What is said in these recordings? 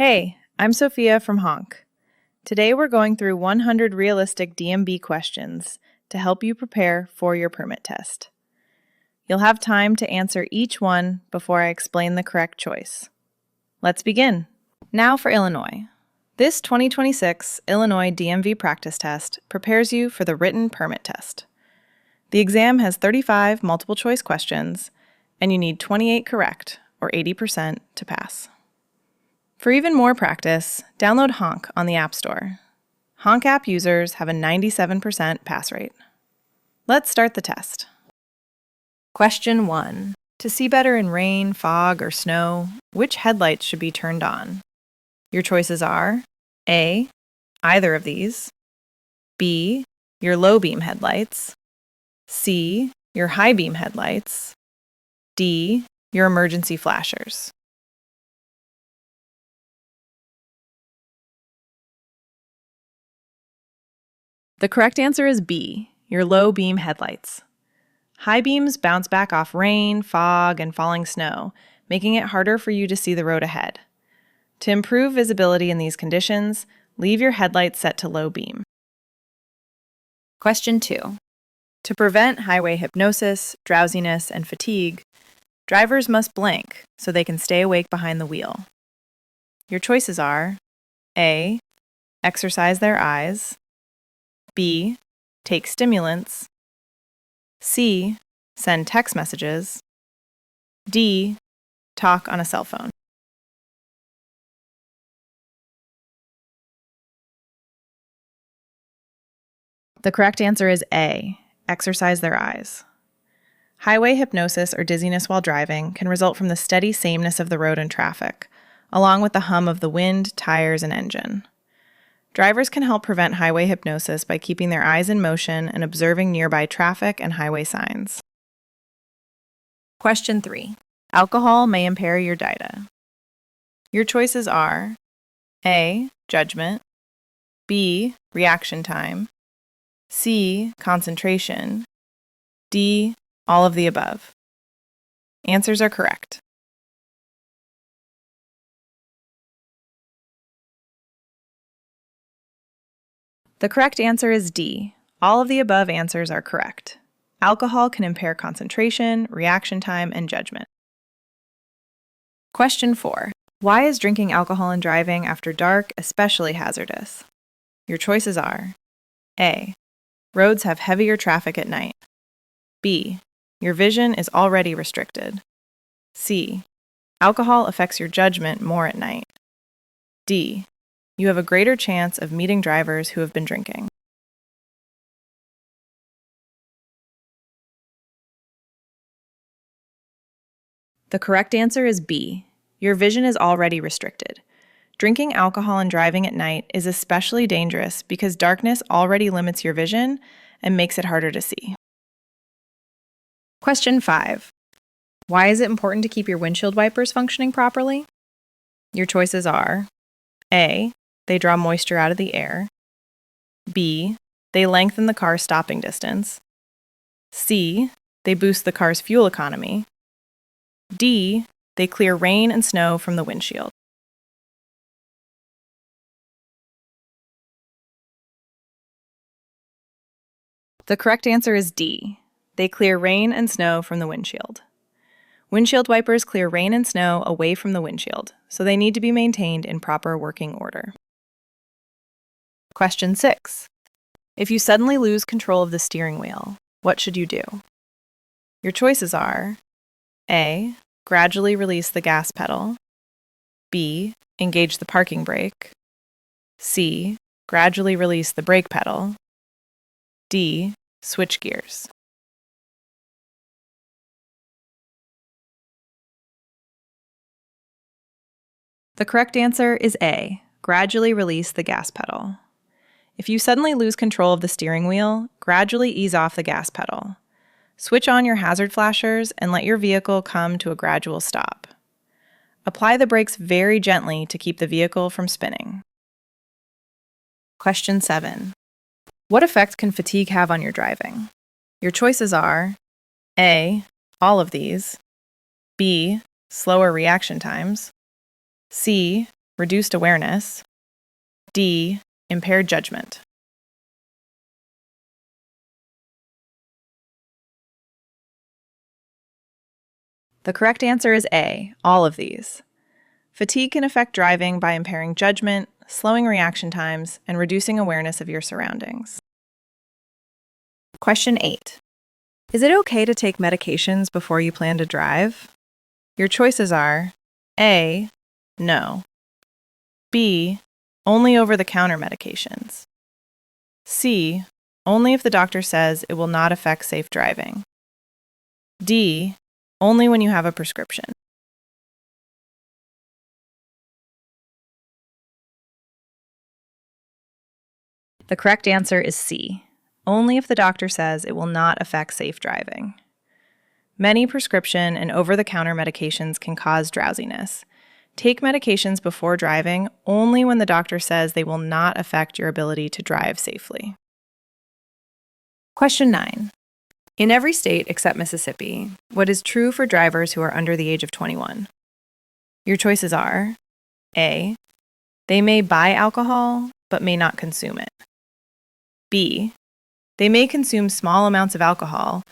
Hey, I'm Sophia from Honk. Today we're going through 100 realistic DMV questions to help you prepare for your permit test. You'll have time to answer each one before I explain the correct choice. Let's begin. Now for Illinois. This 2026 Illinois DMV practice test prepares you for the written permit test. The exam has 35 multiple choice questions, and you need 28 correct, or 80%, to pass. For even more practice, download Honk on the App Store. Honk app users have a 97% pass rate. Let's start the test. Question 1. To see better in rain, fog, or snow, which headlights should be turned on? Your choices are A. Either of these. B. Your low beam headlights. C. Your high beam headlights. D. Your emergency flashers. The correct answer is B, your low beam headlights. High beams bounce back off rain, fog, and falling snow, making it harder for you to see the road ahead. To improve visibility in these conditions, leave your headlights set to low beam. Question 2. To prevent highway hypnosis, drowsiness, and fatigue, drivers must blink so they can stay awake behind the wheel. Your choices are A. Exercise their eyes. B. Take stimulants. C. Send text messages. D. Talk on a cell phone. The correct answer is A. Exercise their eyes. Highway hypnosis or dizziness while driving can result from the steady sameness of the road and traffic, along with the hum of the wind, tires, and engine. Drivers can help prevent highway hypnosis by keeping their eyes in motion and observing nearby traffic and highway signs. Question 3. Alcohol may impair your data. Your choices are A. Judgment. B. Reaction time. C. Concentration. D. All of the above. Answers are correct. The correct answer is D. All of the above answers are correct. Alcohol can impair concentration, reaction time, and judgment. Question 4. Why is drinking alcohol and driving after dark especially hazardous? Your choices are A. Roads have heavier traffic at night. B. Your vision is already restricted. C. Alcohol affects your judgment more at night. D. You have a greater chance of meeting drivers who have been drinking. The correct answer is B. Your vision is already restricted. Drinking alcohol and driving at night is especially dangerous because darkness already limits your vision and makes it harder to see. Question 5. Why is it important to keep your windshield wipers functioning properly? Your choices are A. They draw moisture out of the air. B. They lengthen the car's stopping distance. C. They boost the car's fuel economy. D. They clear rain and snow from the windshield. The correct answer is D. They clear rain and snow from the windshield. Windshield wipers clear rain and snow away from the windshield, so they need to be maintained in proper working order. Question 6. If you suddenly lose control of the steering wheel, what should you do? Your choices are A. Gradually release the gas pedal. B. Engage the parking brake. C. Gradually release the brake pedal. D. Switch gears. The correct answer is A. Gradually release the gas pedal. If you suddenly lose control of the steering wheel, gradually ease off the gas pedal. Switch on your hazard flashers and let your vehicle come to a gradual stop. Apply the brakes very gently to keep the vehicle from spinning. Question 7. What effect can fatigue have on your driving? Your choices are A. All of these. B. Slower reaction times. C. reduced awareness. D. Impaired judgment. The correct answer is A, all of these. Fatigue can affect driving by impairing judgment, slowing reaction times, and reducing awareness of your surroundings. Question 8. Is it okay to take medications before you plan to drive? Your choices are A. No. B. Only over-the-counter medications. C. Only if the doctor says it will not affect safe driving. D. Only when you have a prescription. The correct answer is C. Only if the doctor says it will not affect safe driving. Many prescription and over-the-counter medications can cause drowsiness. Take medications before driving only when the doctor says they will not affect your ability to drive safely. Question 9. In every state except Mississippi, what is true for drivers who are under the age of 21? Your choices are A. They may buy alcohol, but may not consume it. B. They may consume small amounts of alcohol,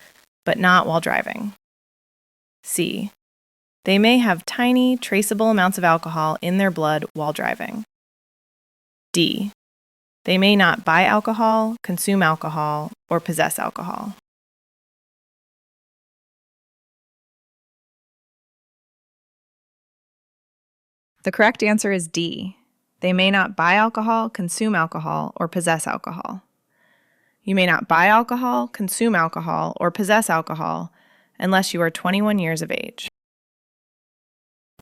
but not while driving. C. They may have tiny, traceable amounts of alcohol in their blood while driving. D. They may not buy alcohol, consume alcohol, or possess alcohol. The correct answer is D. They may not buy alcohol, consume alcohol, or possess alcohol. You may not buy alcohol, consume alcohol, or possess alcohol unless you are 21 years of age.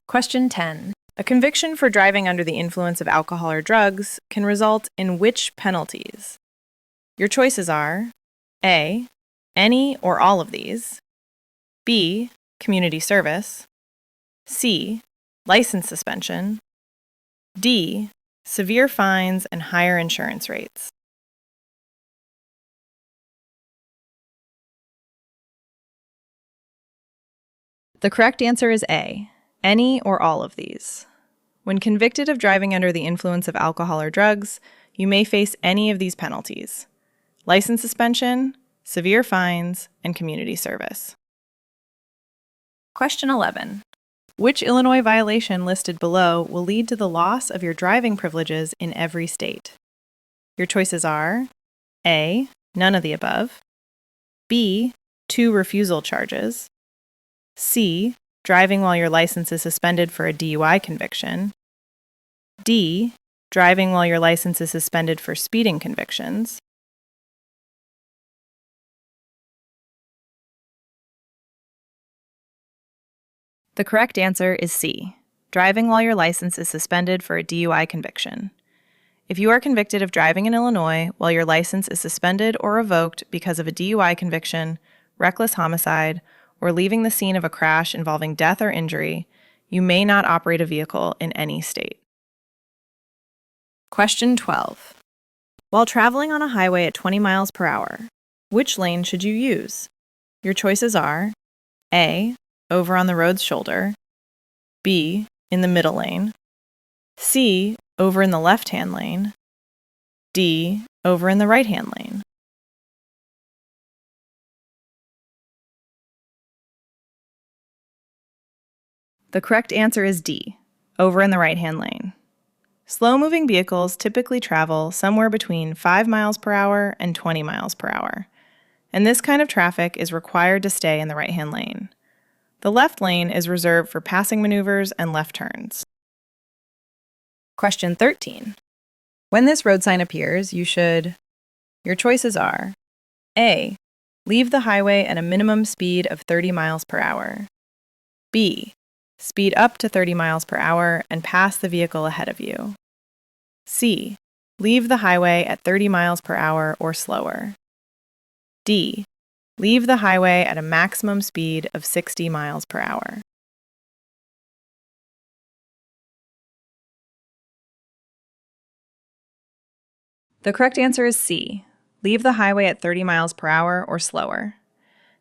Question 10. A conviction for driving under the influence of alcohol or drugs can result in which penalties? Your choices are A. Any or all of these. B. Community service. C. License suspension. D. Severe fines and higher insurance rates. The correct answer is A. Any or all of these. When convicted of driving under the influence of alcohol or drugs, you may face any of these penalties: license suspension, severe fines, and community service. Question 11. Which Illinois violation listed below will lead to the loss of your driving privileges in every state? Your choices are A. None of the above. B. 2 refusal charges. C. Driving while your license is suspended for a DUI conviction. D. Driving while your license is suspended for speeding convictions. The correct answer is C. Driving while your license is suspended for a DUI conviction. If you are convicted of driving in Illinois while your license is suspended or revoked because of a DUI conviction, reckless homicide, or leaving the scene of a crash involving death or injury, you may not operate a vehicle in any state. Question 12. While traveling on a highway at 20 miles per hour, which lane should you use? Your choices are A. Over on the road's shoulder. B. In the middle lane. C. Over in the left-hand lane. D. Over in the right-hand lane. The correct answer is D. Over in the right-hand lane. Slow-moving vehicles typically travel somewhere between 5 miles per hour and 20 miles per hour, and this kind of traffic is required to stay in the right-hand lane. The left lane is reserved for passing maneuvers and left turns. Question 13. When this road sign appears, you should... Your choices are A. Leave the highway at a minimum speed of 30 miles per hour. B. Speed up to 30 miles per hour and pass the vehicle ahead of you. C. Leave the highway at 30 miles per hour or slower. D. Leave the highway at a maximum speed of 60 miles per hour. The correct answer is C. Leave the highway at 30 miles per hour or slower.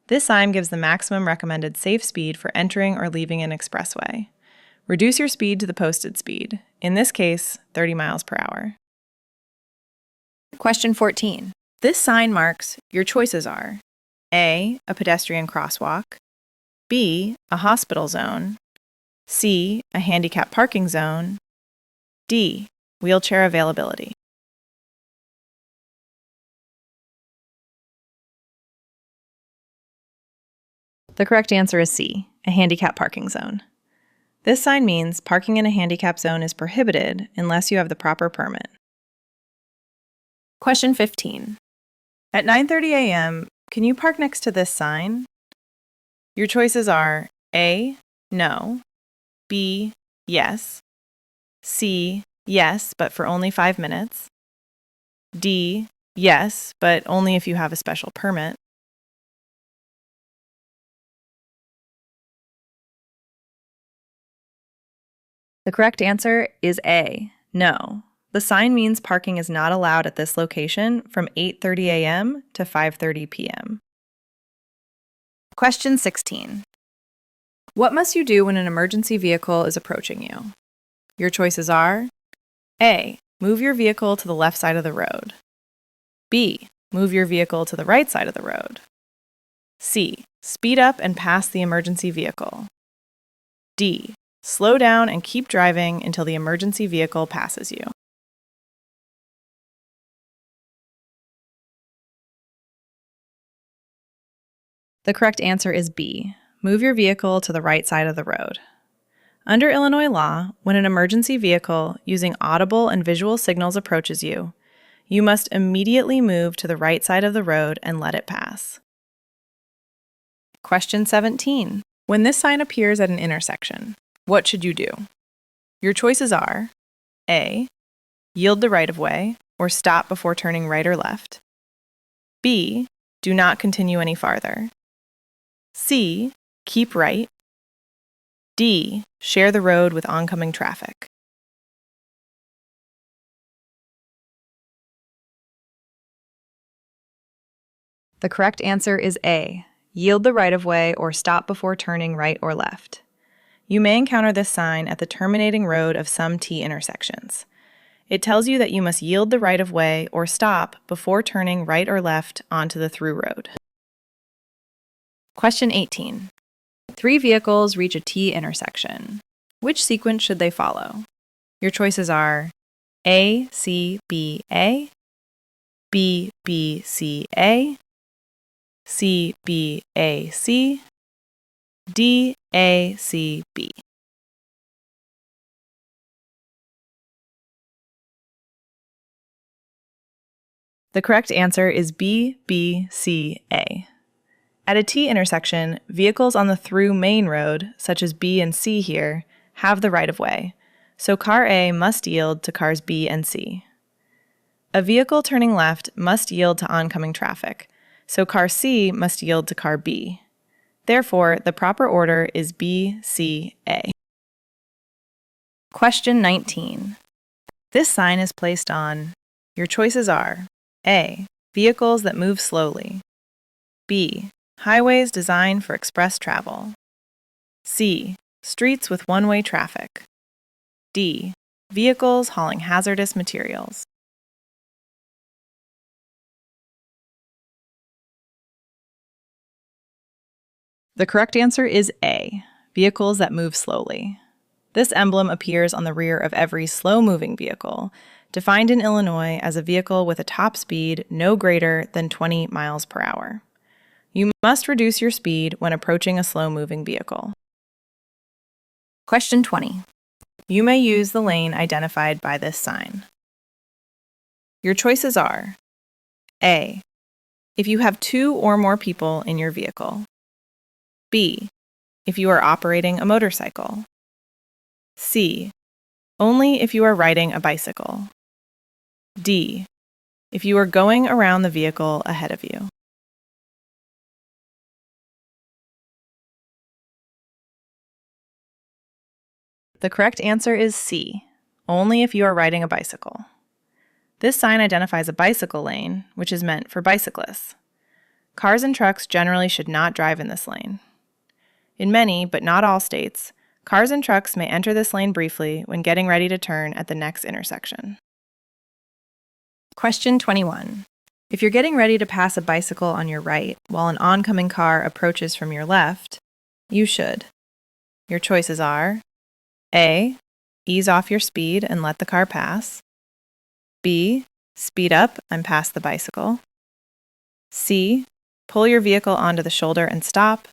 This sign gives the maximum recommended safe speed for entering or leaving an expressway. Reduce your speed to the posted speed, in this case, 30 miles per hour. Question 14. This sign marks your choices are A, a pedestrian crosswalk, B, a hospital zone, C, a handicap parking zone, D, wheelchair availability. The correct answer is C, a handicap parking zone. This sign means parking in a handicap zone is prohibited unless you have the proper permit. Question 15. At 9:30 a.m., can you park next to this sign? Your choices are A, no, B, yes, C, yes, but for only 5 minutes, D, yes, but only if you have a special permit, The correct answer is A, no. The sign means parking is not allowed at this location from 8:30 a.m. to 5:30 p.m. Question 16. What must you do when an emergency vehicle is approaching you? Your choices are A, move your vehicle to the left side of the road. B, move your vehicle to the right side of the road. C, speed up and pass the emergency vehicle. D, slow down and keep driving until the emergency vehicle passes you. The correct answer is B, move your vehicle to the right side of the road. Under Illinois law, when an emergency vehicle using audible and visual signals approaches you, you must immediately move to the right side of the road and let it pass. Question 17. When this sign appears at an intersection, what should you do? Your choices are A, yield the right-of-way or stop before turning right or left. B, do not continue any farther. C, keep right. D, share the road with oncoming traffic. The correct answer is A, yield the right-of-way or stop before turning right or left. You may encounter this sign at the terminating road of some T intersections. It tells you that you must yield the right-of-way or stop before turning right or left onto the through road. Question 18. 3 vehicles reach a T intersection. Which sequence should they follow? Your choices are A, C, B, A, B, B, C, A, C, B, A, C, D, A, C, B. The correct answer is B, B, C, A. At a T intersection, vehicles on the through main road, such as B and C here, have the right-of-way, so car A must yield to cars B and C. A vehicle turning left must yield to oncoming traffic, so car C must yield to car B. Therefore, the proper order is B, C, A. Question 19. This sign is placed on. Your choices are A, vehicles that move slowly. B, highways designed for express travel. C, streets with one-way traffic. D, vehicles hauling hazardous materials. The correct answer is A, vehicles that move slowly. This emblem appears on the rear of every slow-moving vehicle, defined in Illinois as a vehicle with a top speed no greater than 20 miles per hour. You must reduce your speed when approaching a slow-moving vehicle. Question 20. You may use the lane identified by this sign. Your choices are A, if you have 2 or more people in your vehicle. B, if you are operating a motorcycle. C, only if you are riding a bicycle. D, if you are going around the vehicle ahead of you. The correct answer is C, only if you are riding a bicycle. This sign identifies a bicycle lane, which is meant for bicyclists. Cars and trucks generally should not drive in this lane. In many, but not all states, Cars and trucks may enter this lane briefly when getting ready to turn at the next intersection. Question 21. If you're getting ready to pass a bicycle on your right while an oncoming car approaches from your left, you should. Your choices are A. Ease off your speed and let the car pass. B. Speed up and pass the bicycle. C. Pull your vehicle onto the shoulder and stop.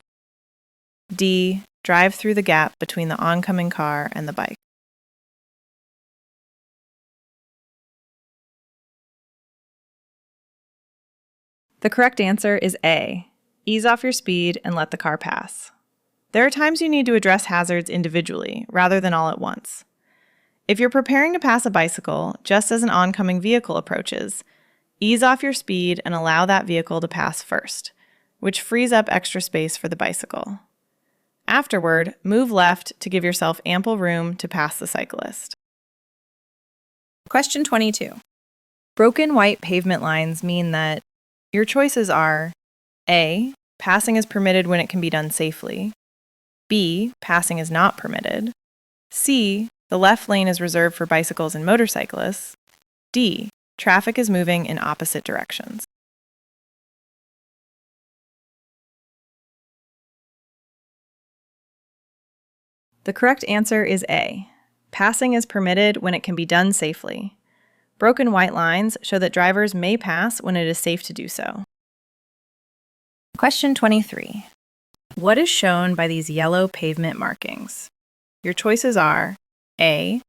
D. Drive through the gap between the oncoming car and the bike. The correct answer is A. Ease off your speed and let the car pass. There are times you need to address hazards individually rather than all at once. If you're preparing to pass a bicycle just as an oncoming vehicle approaches, ease off your speed and allow that vehicle to pass first, which frees up extra space for the bicycle. Afterward, move left to give yourself ample room to pass the cyclist. Question 22. Broken white pavement lines mean that your choices are A. Passing is permitted when it can be done safely. B. Passing is not permitted. C. The left lane is reserved for bicycles and motorcyclists. D. Traffic is moving in opposite directions. The correct answer is A. Passing is permitted when it can be done safely. Broken white lines show that drivers may pass when it is safe to do so. Question 23. What is shown by these yellow pavement markings? Your choices are A.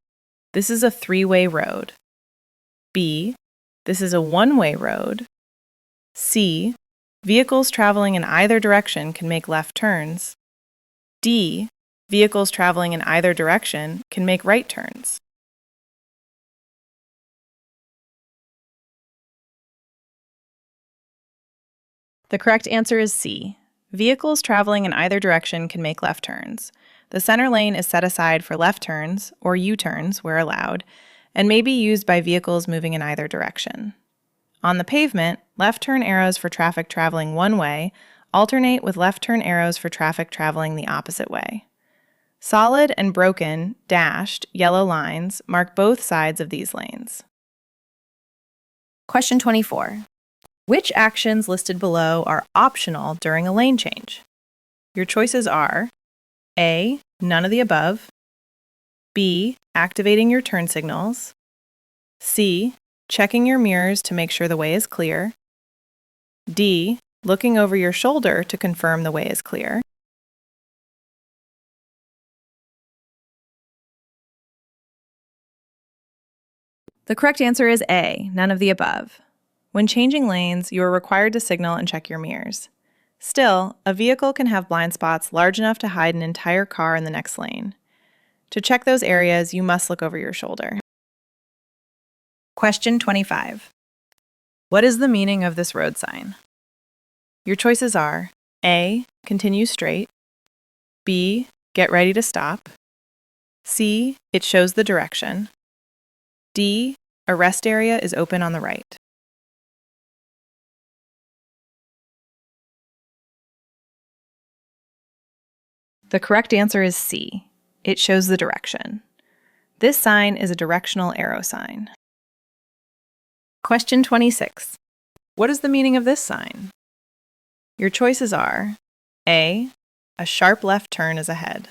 This is a three-way road. B. This is a one-way road. C. Vehicles traveling in either direction can make left turns. D. Vehicles traveling in either direction can make right turns. The correct answer is C. Vehicles traveling in either direction can make left turns. The center lane is set aside for left turns, or U-turns where allowed, and may be used by vehicles moving in either direction. On the pavement, left turn arrows for traffic traveling one way alternate with left turn arrows for traffic traveling the opposite way. Solid and broken, dashed, yellow lines mark both sides of these lanes. Question 24. Which actions listed below are optional during a lane change? Your choices are A. None of the above. B. Activating your turn signals. C. Checking your mirrors to make sure the way is clear. D. Looking over your shoulder to confirm the way is clear. The correct answer is A. None of the above. When changing lanes, you are required to signal and check your mirrors. Still, a vehicle can have blind spots large enough to hide an entire car in the next lane. To check those areas, you must look over your shoulder. Question 25. What is the meaning of this road sign? Your choices are A. Continue straight. B. Get ready to stop. C. It shows the direction. D. A rest area is open on the right. The correct answer is C. It shows the direction. This sign is a directional arrow sign. Question 26. What is the meaning of this sign? Your choices are A. A sharp left turn is ahead.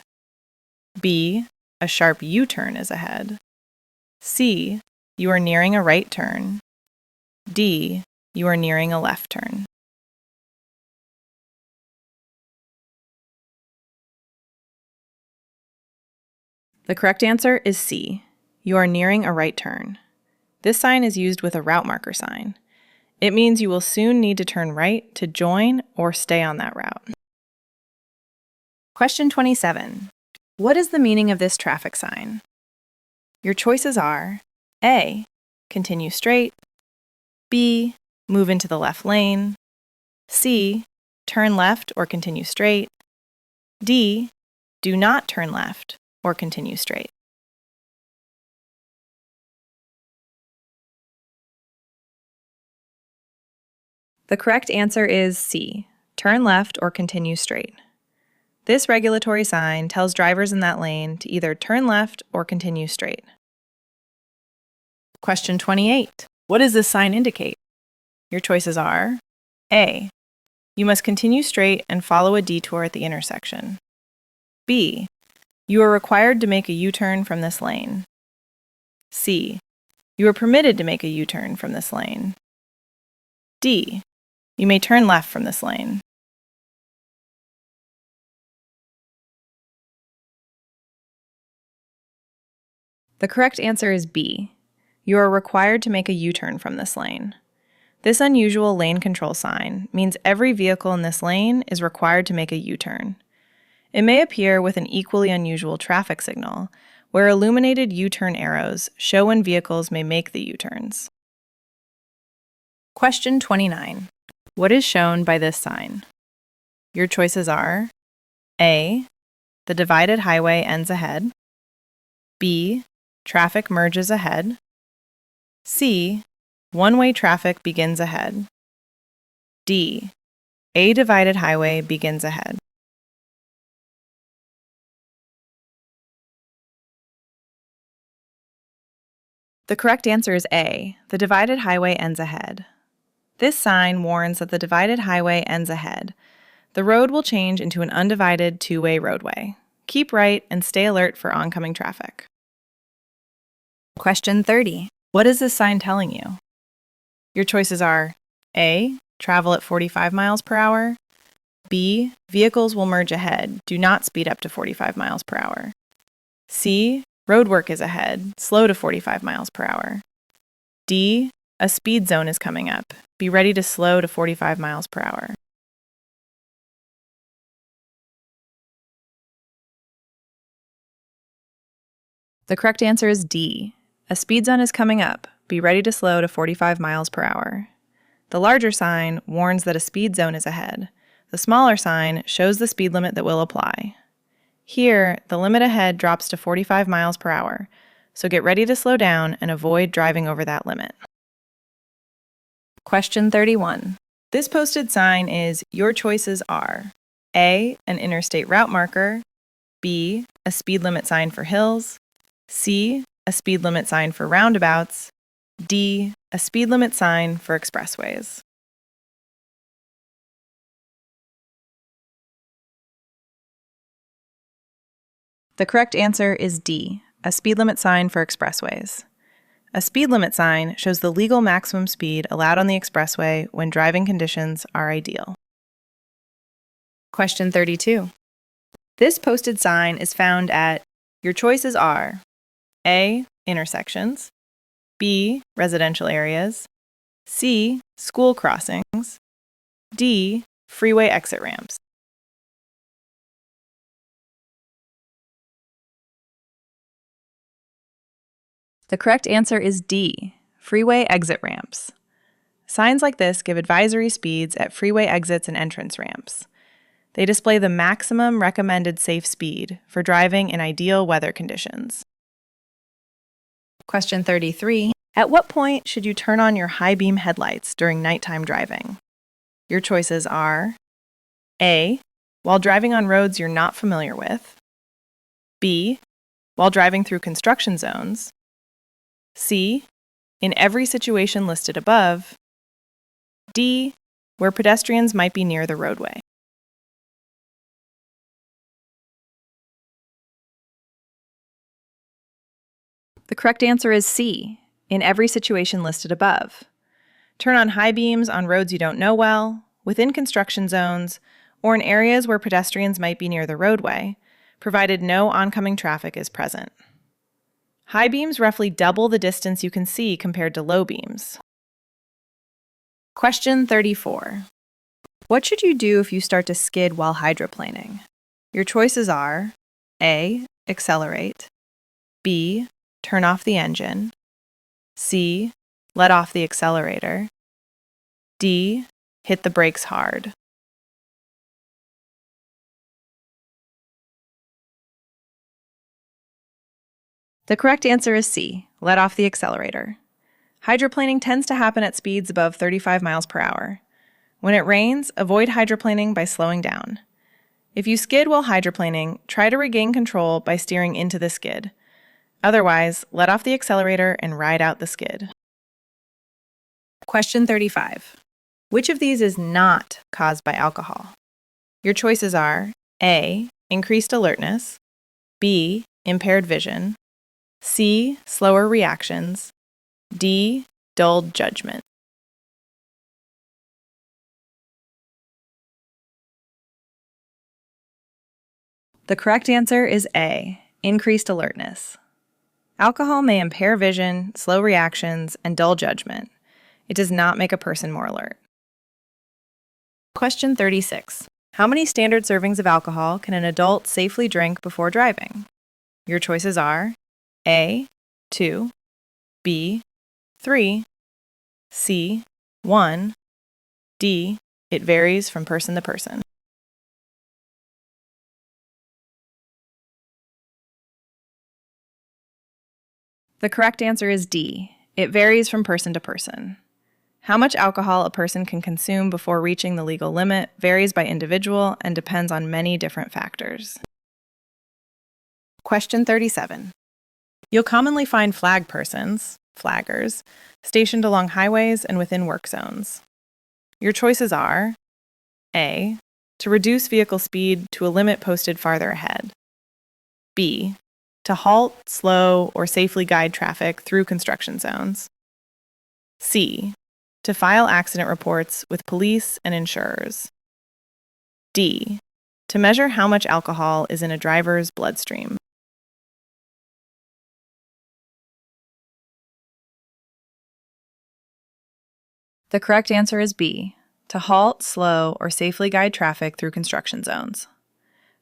B. A sharp U-turn is ahead. C. You are nearing a right turn. D. You are nearing a left turn. The correct answer is C. You are nearing a right turn. This sign is used with a route marker sign. It means you will soon need to turn right to join or stay on that route. Question 27. What is the meaning of this traffic sign? Your choices are A. Continue straight. B. Move into the left lane. C. Turn left or continue straight. D. Do not turn left or continue straight. The correct answer is C. Turn left or continue straight. This regulatory sign tells drivers in that lane to either turn left or continue straight. Question 28. What does this sign indicate? Your choices are A. You must continue straight and follow a detour at the intersection. B. You are required to make a U-turn from this lane. C. You are permitted to make a U-turn from this lane. D. You may turn left from this lane. The correct answer is B. You are required to make a U-turn from this lane. This unusual lane control sign means every vehicle in this lane is required to make a U-turn. It may appear with an equally unusual traffic signal, where illuminated U-turn arrows show when vehicles may make the U-turns. Question 29. What is shown by this sign? Your choices are A. The divided highway ends ahead. B. Traffic merges ahead. C. One-way traffic begins ahead. D. A divided highway begins ahead. The correct answer is A. The divided highway ends ahead. This sign warns that the divided highway ends ahead. The road will change into an undivided two-way roadway. Keep right and stay alert for oncoming traffic. Question 30. What is this sign telling you? Your choices are A. Travel at 45 miles per hour. B. Vehicles will merge ahead. Do not speed up to 45 miles per hour. C. Road work is ahead. Slow to 45 miles per hour. D. A speed zone is coming up. Be ready to slow to 45 miles per hour. The correct answer is D. A speed zone is coming up. Be ready to slow to 45 miles per hour. The larger sign warns that a speed zone is ahead. The smaller sign shows the speed limit that will apply. Here, the limit ahead drops to 45 miles per hour, so get ready to slow down and avoid driving over that limit. Question 31. This posted sign is your choices are A. An interstate route marker. B. A speed limit sign for hills. C. A speed limit sign for roundabouts. D. A speed limit sign for expressways. The correct answer is D. A speed limit sign for expressways. A speed limit sign shows the legal maximum speed allowed on the expressway when driving conditions are ideal. Question 32. This posted sign is found at your choices are A. Intersections. B. Residential areas. C. School crossings. D. Freeway exit ramps. The correct answer is D. Freeway exit ramps. Signs like this give advisory speeds at freeway exits and entrance ramps. They display the maximum recommended safe speed for driving in ideal weather conditions. Question 33. At what point should you turn on your high beam headlights during nighttime driving? Your choices are A. While driving on roads you're not familiar with. B. While driving through construction zones. C. In every situation listed above. D. Where pedestrians might be near the roadway. The correct answer is C. In every situation listed above. Turn on high beams on roads you don't know well, within construction zones, or in areas where pedestrians might be near the roadway, provided no oncoming traffic is present. High beams roughly double the distance you can see compared to low beams. Question 34. What should you do if you start to skid while hydroplaning? Your choices are A. Accelerate. B. Turn off the engine. C. Let off the accelerator. D. Hit the brakes hard. The correct answer is C. Let off the accelerator. Hydroplaning tends to happen at speeds above 35 miles per hour. When it rains, avoid hydroplaning by slowing down. If you skid while hydroplaning, try to regain control by steering into the skid. Otherwise, let off the accelerator and ride out the skid. Question 35. Which of these is not caused by alcohol? Your choices are A. Increased alertness, B. Impaired vision, C. Slower reactions, D. Dulled judgment. The correct answer is A. Increased alertness. Alcohol may impair vision, slow reactions, and dull judgment. It does not make a person more alert. Question 36. How many standard servings of alcohol can an adult safely drink before driving? Your choices are A. 2, B. 3, C. 1, D. It varies from person to person. The correct answer is D. It varies from person to person. How much alcohol a person can consume before reaching the legal limit varies by individual and depends on many different factors. Question 37. You'll commonly find flag persons, flaggers, stationed along highways and within work zones. Your choices are A. To reduce vehicle speed to a limit posted farther ahead, B. To halt, slow, or safely guide traffic through construction zones, C. To file accident reports with police and insurers, D. To measure how much alcohol is in a driver's bloodstream. The correct answer is B. To halt, slow, or safely guide traffic through construction zones.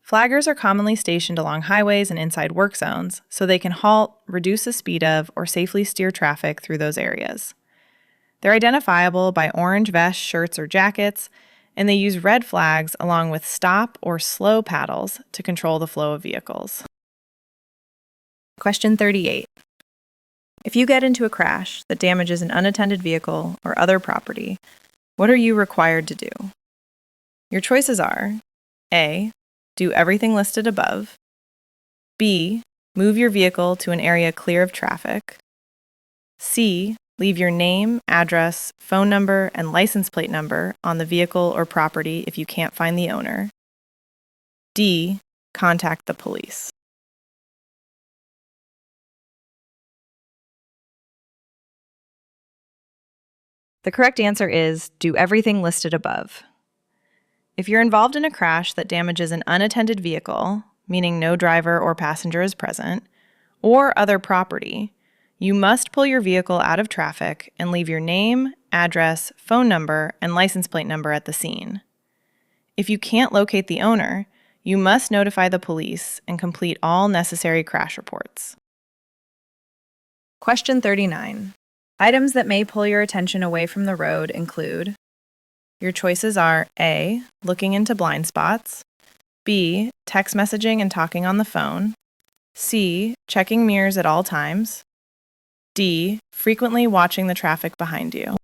Flaggers are commonly stationed along highways and inside work zones, so they can halt, reduce the speed of, or safely steer traffic through those areas. They're identifiable by orange vests, shirts, or jackets, and they use red flags along with stop or slow paddles to control the flow of vehicles. Question 38. If you get into a crash that damages an unattended vehicle or other property, what are you required to do? Your choices are A. Do everything listed above, B. Move your vehicle to an area clear of traffic, C. Leave your name, address, phone number, and license plate number on the vehicle or property if you can't find the owner, D. Contact the police. The correct answer is do everything listed above. If you're involved in a crash that damages an unattended vehicle, meaning no driver or passenger is present, or other property, you must pull your vehicle out of traffic and leave your name, address, phone number, and license plate number at the scene. If you can't locate the owner, you must notify the police and complete all necessary crash reports. Question 39. Items that may pull your attention away from the road include: your choices are A. Looking into blind spots, B. Text messaging and talking on the phone, C. Checking mirrors at all times, D. Frequently watching the traffic behind you.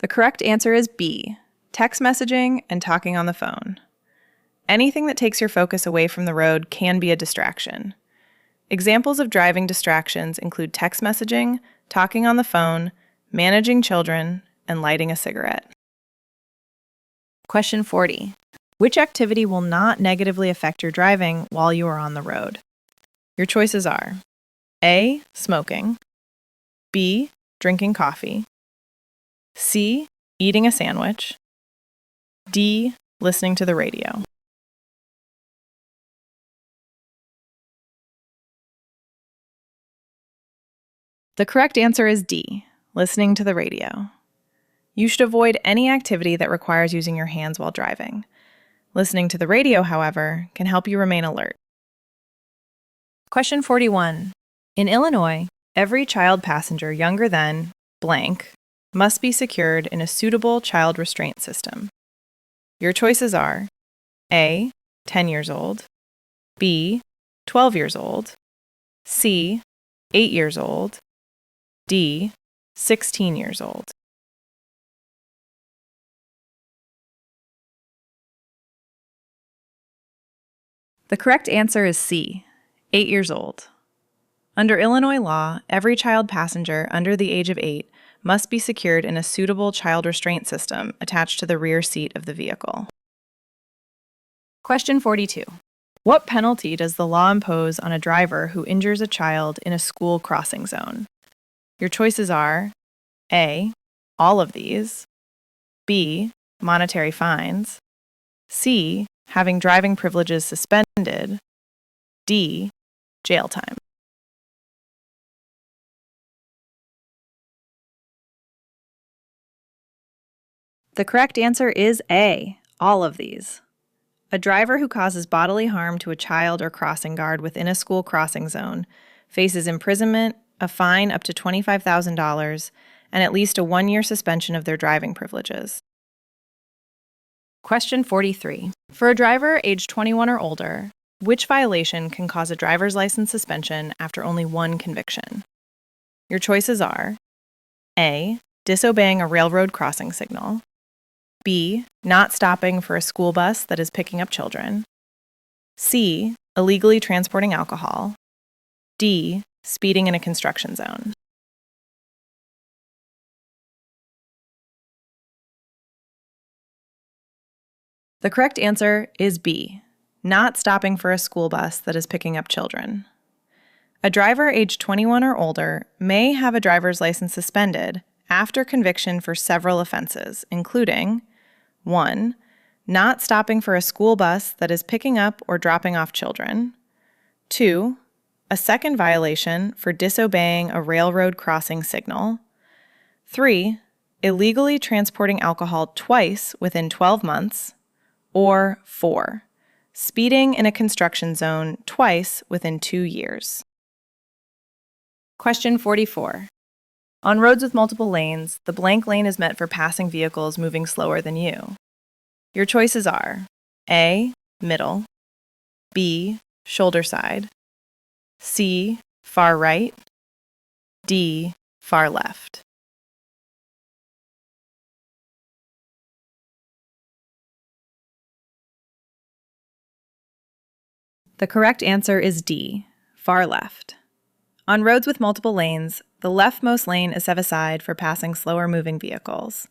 The correct answer is B. Text messaging and talking on the phone. Anything that takes your focus away from the road can be a distraction. Examples of driving distractions include text messaging, talking on the phone, managing children, and lighting a cigarette. Question 40. Which activity will not negatively affect your driving while you are on the road? Your choices are A. Smoking, B. Drinking coffee, C. Eating a sandwich, D. Listening to the radio. The correct answer is D. Listening to the radio. You should avoid any activity that requires using your hands while driving. Listening to the radio, however, can help you remain alert. Question 41. In Illinois, every child passenger younger than blank must be secured in a suitable child restraint system. Your choices are A. 10 years old, B. 12 years old, C. 8 years old, D. 16 years old. The correct answer is C, 8 years old. Under Illinois law, every child passenger under the age of 8 must be secured in a suitable child restraint system attached to the rear seat of the vehicle. Question 42. What penalty does the law impose on a driver who injures a child in a school crossing zone? Your choices are A, all of these, B, monetary fines, C, having driving privileges suspended, D, jail time. The correct answer is A, all of these. A driver who causes bodily harm to a child or crossing guard within a school crossing zone faces imprisonment, a fine up to $25,000, and at least a 1-year suspension of their driving privileges. Question 43. For a driver aged 21 or older, which violation can cause a driver's license suspension after only one conviction? Your choices are A, disobeying a railroad crossing signal, B, not stopping for a school bus that is picking up children, C, illegally transporting alcohol, D, speeding in a construction zone. The correct answer is B, not stopping for a school bus that is picking up children. A driver aged 21 or older may have a driver's license suspended after conviction for several offenses, including 1. Not stopping for a school bus that is picking up or dropping off children, 2. A second violation for disobeying a railroad crossing signal, 3. Illegally transporting alcohol twice within 12 months, or 4. Speeding in a construction zone twice within 2 years. Question 44. On roads with multiple lanes, the blank lane is meant for passing vehicles moving slower than you. Your choices are A, middle, B, shoulder side, C, far right, D, far left. The correct answer is D, far left. On roads with multiple lanes, the leftmost lane is set aside for passing slower moving vehicles.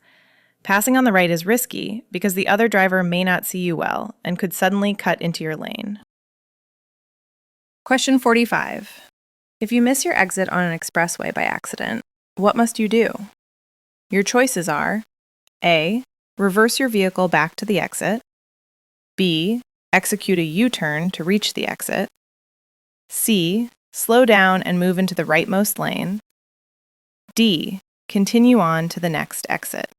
Passing on the right is risky because the other driver may not see you well and could suddenly cut into your lane. Question 45. If you miss your exit on an expressway by accident, what must you do? Your choices are A, reverse your vehicle back to the exit, B, execute a U-turn to reach the exit, C, slow down and move into the rightmost lane, D, continue on to the next exit.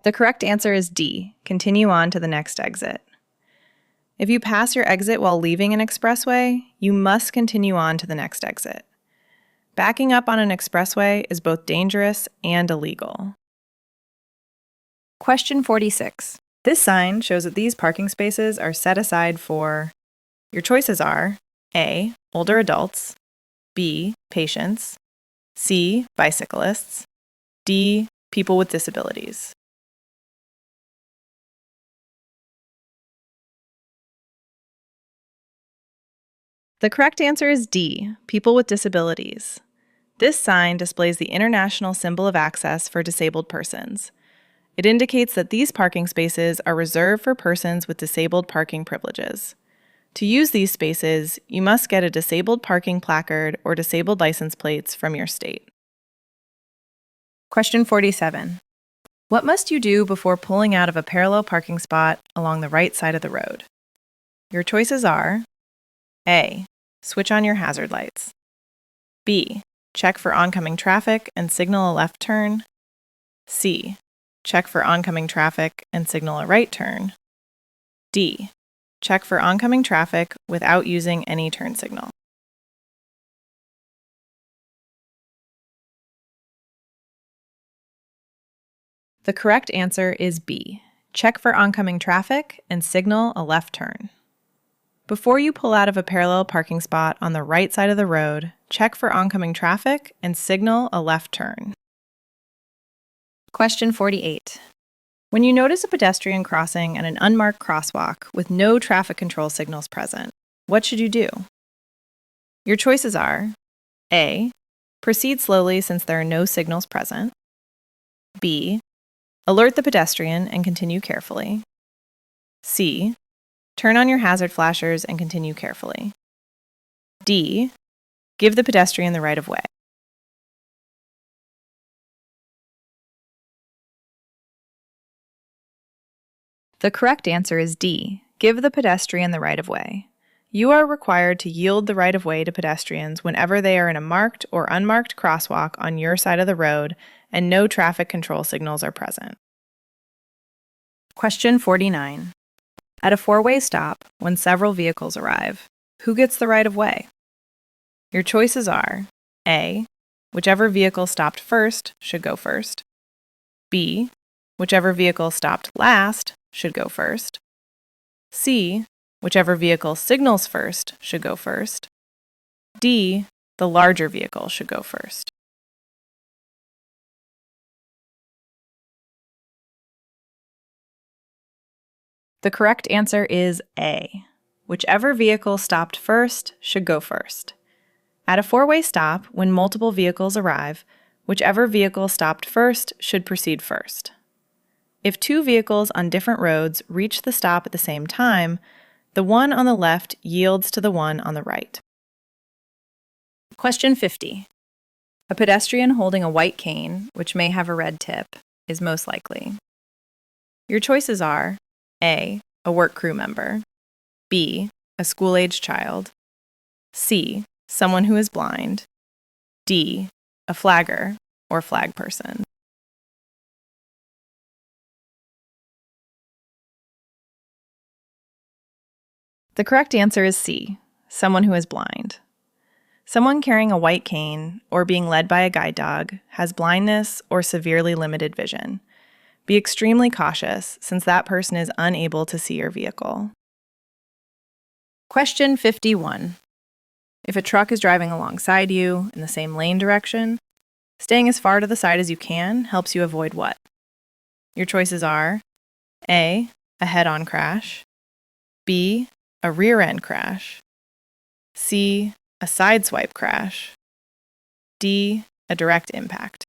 The correct answer is D, continue on to the next exit. If you pass your exit while leaving an expressway, you must continue on to the next exit. Backing up on an expressway is both dangerous and illegal. Question 46. This sign shows that these parking spaces are set aside for. Your choices are A, older adults, B, patients, C, bicyclists, D, people with disabilities. The correct answer is D, people with disabilities. This sign displays the international symbol of access for disabled persons. It indicates that these parking spaces are reserved for persons with disabled parking privileges. To use these spaces, you must get a disabled parking placard or disabled license plates from your state. Question 47. What must you do before pulling out of a parallel parking spot along the right side of the road? Your choices are A, switch on your hazard lights, B, check for oncoming traffic and signal a left turn, C, check for oncoming traffic and signal a right turn, D, check for oncoming traffic without using any turn signal. The correct answer is B, check for oncoming traffic and signal a left turn. Before you pull out of a parallel parking spot on the right side of the road, check for oncoming traffic and signal a left turn. Question 48. When you notice a pedestrian crossing at an unmarked crosswalk with no traffic control signals present, what should you do? Your choices are A. Proceed slowly since there are no signals present. B. Alert the pedestrian and continue carefully. C. Turn on your hazard flashers and continue carefully. D. Give the pedestrian the right of way. The correct answer is D. Give the pedestrian the right of way. You are required to yield the right of way to pedestrians whenever they are in a marked or unmarked crosswalk on your side of the road and no traffic control signals are present. Question 49. At a four-way stop, when several vehicles arrive, who gets the right of way? Your choices are A. Whichever vehicle stopped first should go first. B. Whichever vehicle stopped last should go first. C. Whichever vehicle signals first should go first. D. The larger vehicle should go first. The correct answer is A. Whichever vehicle stopped first should go first. At a four-way stop, when multiple vehicles arrive, whichever vehicle stopped first should proceed first. If two vehicles on different roads reach the stop at the same time, the one on the left yields to the one on the right. Question 50. A pedestrian holding a white cane, which may have a red tip, is most likely. Your choices are A. A work crew member. B. A school-aged child. C. Someone who is blind. D. A flagger or flag person. The correct answer is C. Someone who is blind. Someone carrying a white cane or being led by a guide dog has blindness or severely limited vision. Be extremely cautious since that person is unable to see your vehicle. Question 51. If a truck is driving alongside you in the same lane direction, staying as far to the side as you can helps you avoid what? Your choices are A. A head-on crash. B. A rear-end crash. C. A sideswipe crash. D. A direct impact.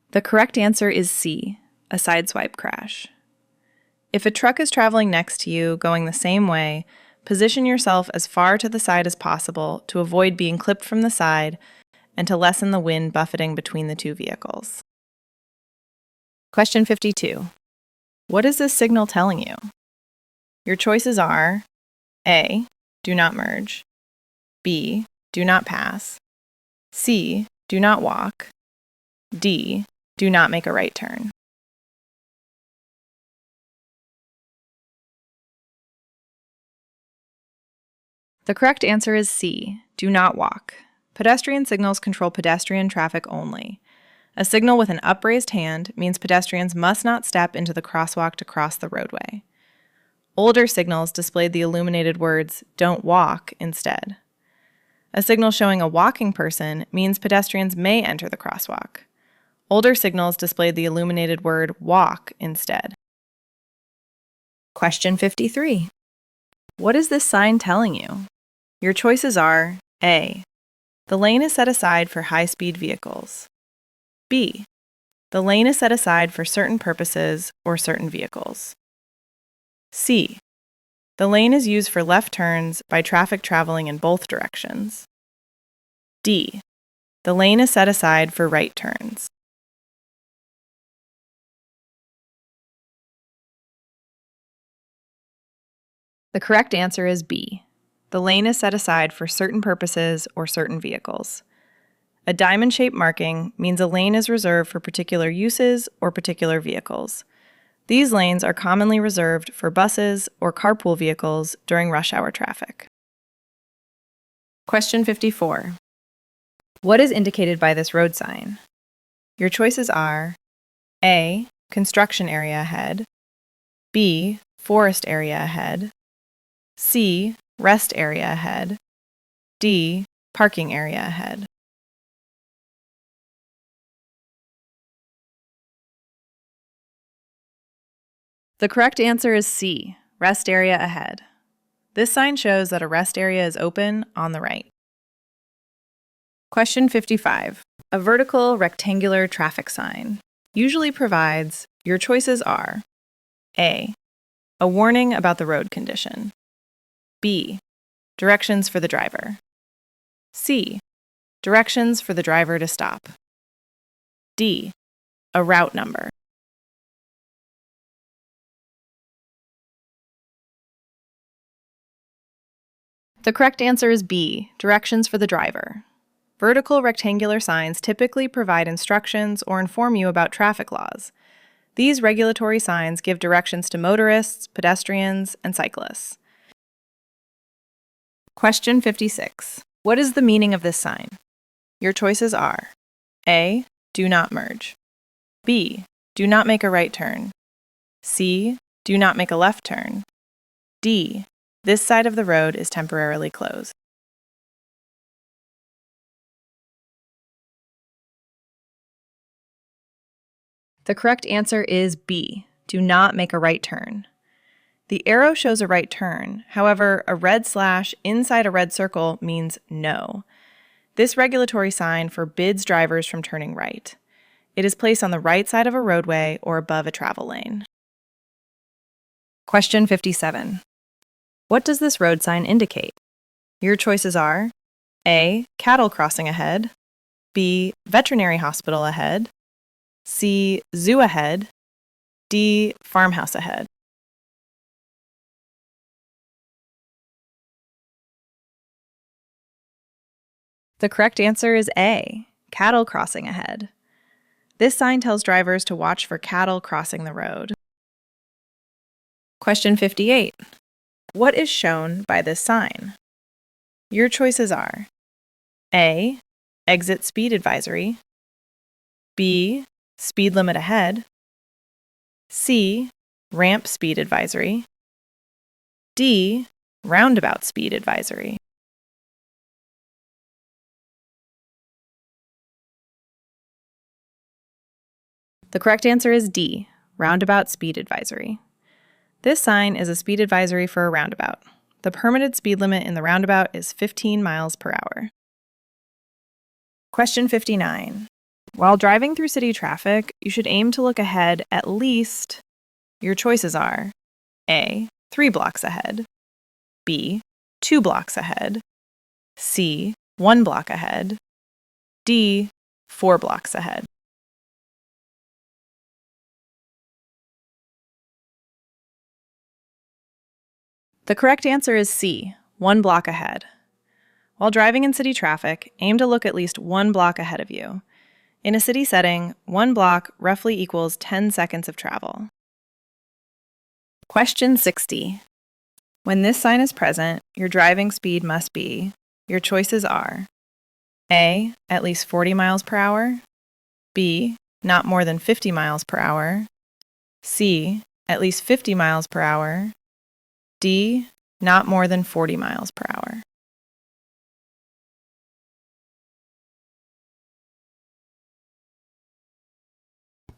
The correct answer is C. A sideswipe crash. If a truck is traveling next to you going the same way, position yourself as far to the side as possible to avoid being clipped from the side and to lessen the wind buffeting between the two vehicles. Question 52. What is this signal telling you? Your choices are A. Do not merge. B. Do not pass. C. Do not walk. D. Do not make a right turn. The correct answer is C. Do not walk. Pedestrian signals control pedestrian traffic only. A signal with an upraised hand means pedestrians must not step into the crosswalk to cross the roadway. Older signals displayed the illuminated words, "Don't walk," instead. A signal showing a walking person means pedestrians may enter the crosswalk. Older signals displayed the illuminated word, "walk," instead. Question 53. What is this sign telling you? Your choices are A. The lane is set aside for high-speed vehicles. B. The lane is set aside for certain purposes or certain vehicles. C. The lane is used for left turns by traffic traveling in both directions. D. The lane is set aside for right turns. The correct answer is B. The lane is set aside for certain purposes or certain vehicles. A diamond-shaped marking means a lane is reserved for particular uses or particular vehicles. These lanes are commonly reserved for buses or carpool vehicles during rush hour traffic. Question 54. What is indicated by this road sign? Your choices are A. Construction area ahead. B. Forest area ahead. C. Rest area ahead. D. Parking area ahead. The correct answer is C. Rest area ahead. This sign shows that a rest area is open on the right. Question 55. A vertical rectangular traffic sign usually provides, your choices are A. A warning about the road condition. B. Directions for the driver. C. Directions for the driver to stop. D. A route number. The correct answer is B. Directions for the driver. Vertical rectangular signs typically provide instructions or inform you about traffic laws. These regulatory signs give directions to motorists, pedestrians, and cyclists. Question 56. What is the meaning of this sign? Your choices are A. Do not merge. B. Do not make a right turn. C. Do not make a left turn. D. This side of the road is temporarily closed. The correct answer is B. Do not make a right turn. The arrow shows a right turn. However, a red slash inside a red circle means no. This regulatory sign forbids drivers from turning right. It is placed on the right side of a roadway or above a travel lane. Question 57. What does this road sign indicate? Your choices are A. Cattle crossing ahead. B. Veterinary hospital ahead. C. Zoo ahead. D. Farmhouse ahead. The correct answer is A. Cattle crossing ahead. This sign tells drivers to watch for cattle crossing the road. Question 58. What is shown by this sign? Your choices are A. Exit speed advisory. B. Speed limit ahead. C. Ramp speed advisory. D. Roundabout speed advisory. The correct answer is D. Roundabout speed advisory. This sign is a speed advisory for a roundabout. The permitted speed limit in the roundabout is 15 miles per hour. Question 59. While driving through city traffic, you should aim to look ahead at least. Your choices are A. 3 blocks ahead. B. 2 blocks ahead. C. 1 block ahead. D. 4 blocks ahead. The correct answer is C. 1 block ahead. While driving in city traffic, aim to look at least 1 block ahead of you. In a city setting, 1 block roughly equals 10 seconds of travel. Question 60. When this sign is present, your driving speed must be. Your choices are A. At least 40 miles per hour. B. Not more than 50 miles per hour. C. At least 50 miles per hour. D. Not more than 40 miles per hour.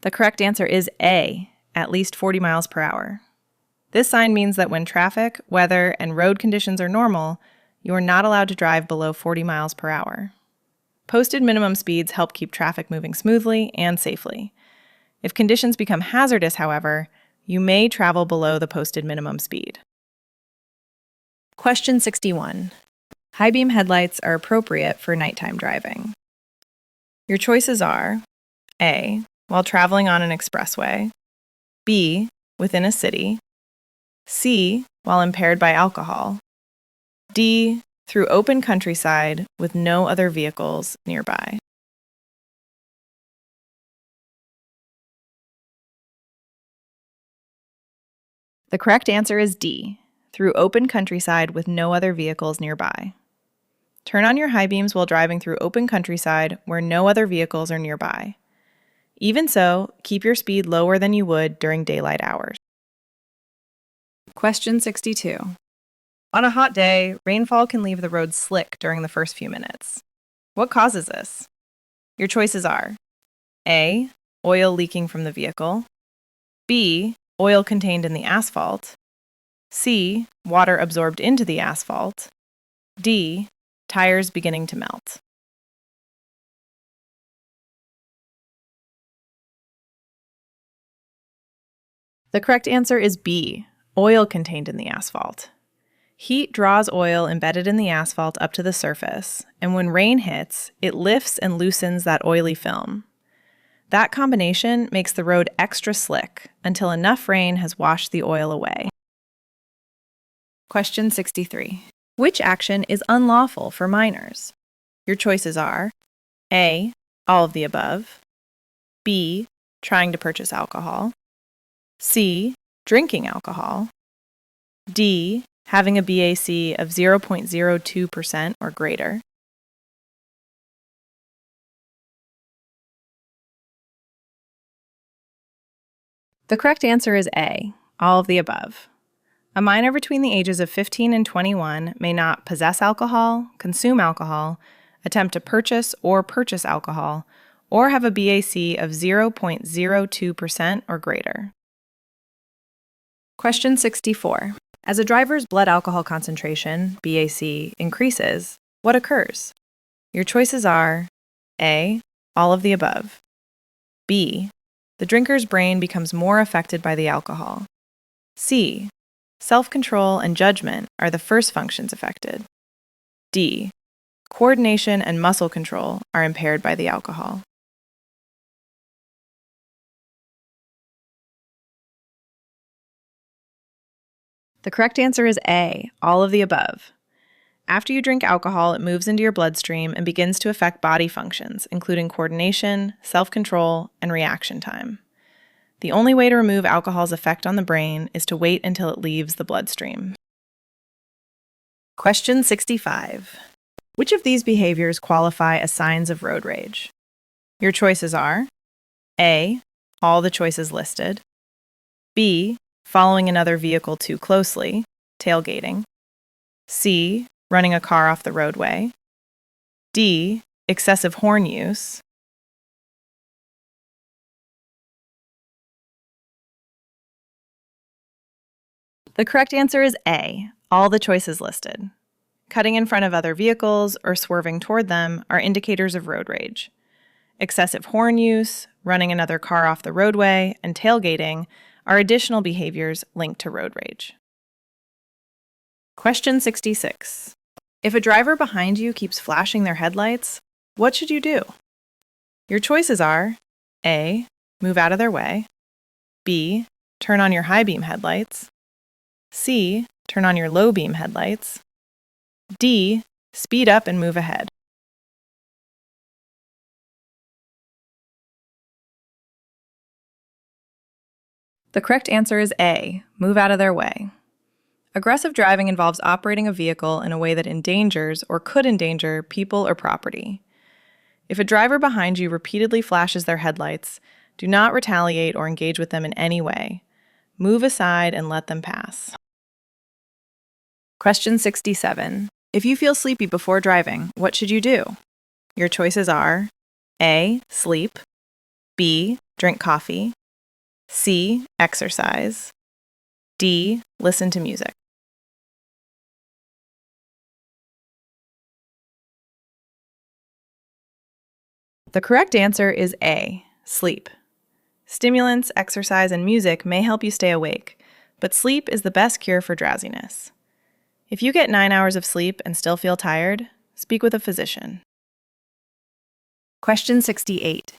The correct answer is A. At least 40 miles per hour. This sign means that when traffic, weather, and road conditions are normal, you are not allowed to drive below 40 miles per hour. Posted minimum speeds help keep traffic moving smoothly and safely. If conditions become hazardous, however, you may travel below the posted minimum speed. Question 61. High beam headlights are appropriate for nighttime driving. Your choices are A. While traveling on an expressway. B. Within a city. C. While impaired by alcohol. D. Through open countryside with no other vehicles nearby. The correct answer is D. Through open countryside with no other vehicles nearby. Turn on your high beams while driving through open countryside where no other vehicles are nearby. Even so, keep your speed lower than you would during daylight hours. Question 62. On a hot day, rainfall can leave the road slick during the first few minutes. What causes this? Your choices are A. Oil leaking from the vehicle, B. Oil contained in the asphalt, C. Water absorbed into the asphalt, D. Tires beginning to melt. The correct answer is B. Oil contained in the asphalt. Heat draws oil embedded in the asphalt up to the surface, and when rain hits, it lifts and loosens that oily film. That combination makes the road extra slick until enough rain has washed the oil away. Question 63. Which action is unlawful for minors? Your choices are A. All of the above, B. Trying to purchase alcohol, C. Drinking alcohol, D. Having a BAC of 0.02% or greater, The correct answer is A, all of the above. A minor between the ages of 15 and 21 may not possess alcohol, consume alcohol, attempt to purchase or purchase alcohol, or have a BAC of 0.02% or greater. Question 64. As a driver's blood alcohol concentration, BAC, increases, what occurs? Your choices are A. All of the above, B. The drinker's brain becomes more affected by the alcohol, C. Self-control and judgment are the first functions affected, D. Coordination and muscle control are impaired by the alcohol. The correct answer is A, all of the above. After you drink alcohol, it moves into your bloodstream and begins to affect body functions, including coordination, self-control, and reaction time. The only way to remove alcohol's effect on the brain is to wait until it leaves the bloodstream. Question 65. Which of these behaviors qualify as signs of road rage? Your choices are A. All the choices listed, B. Following another vehicle too closely, tailgating, C. Running a car off the roadway, D. Excessive horn use, The correct answer is A, all the choices listed. Cutting in front of other vehicles or swerving toward them are indicators of road rage. Excessive horn use, running another car off the roadway, and tailgating are additional behaviors linked to road rage. Question 66. If a driver behind you keeps flashing their headlights, what should you do? Your choices are A. Move out of their way, B. Turn on your high beam headlights, C. Turn on your low beam headlights, D. Speed up and move ahead. The correct answer is A. Move out of their way. Aggressive driving involves operating a vehicle in a way that endangers or could endanger people or property. If a driver behind you repeatedly flashes their headlights, do not retaliate or engage with them in any way. Move aside and let them pass. Question 67. If you feel sleepy before driving, what should you do? Your choices are A. Sleep, B. Drink coffee, C. Exercise, D. Listen to music. The correct answer is A. Sleep. Stimulants, exercise, and music may help you stay awake, but sleep is the best cure for drowsiness. If you get 9 hours of sleep and still feel tired, speak with a physician. Question 68.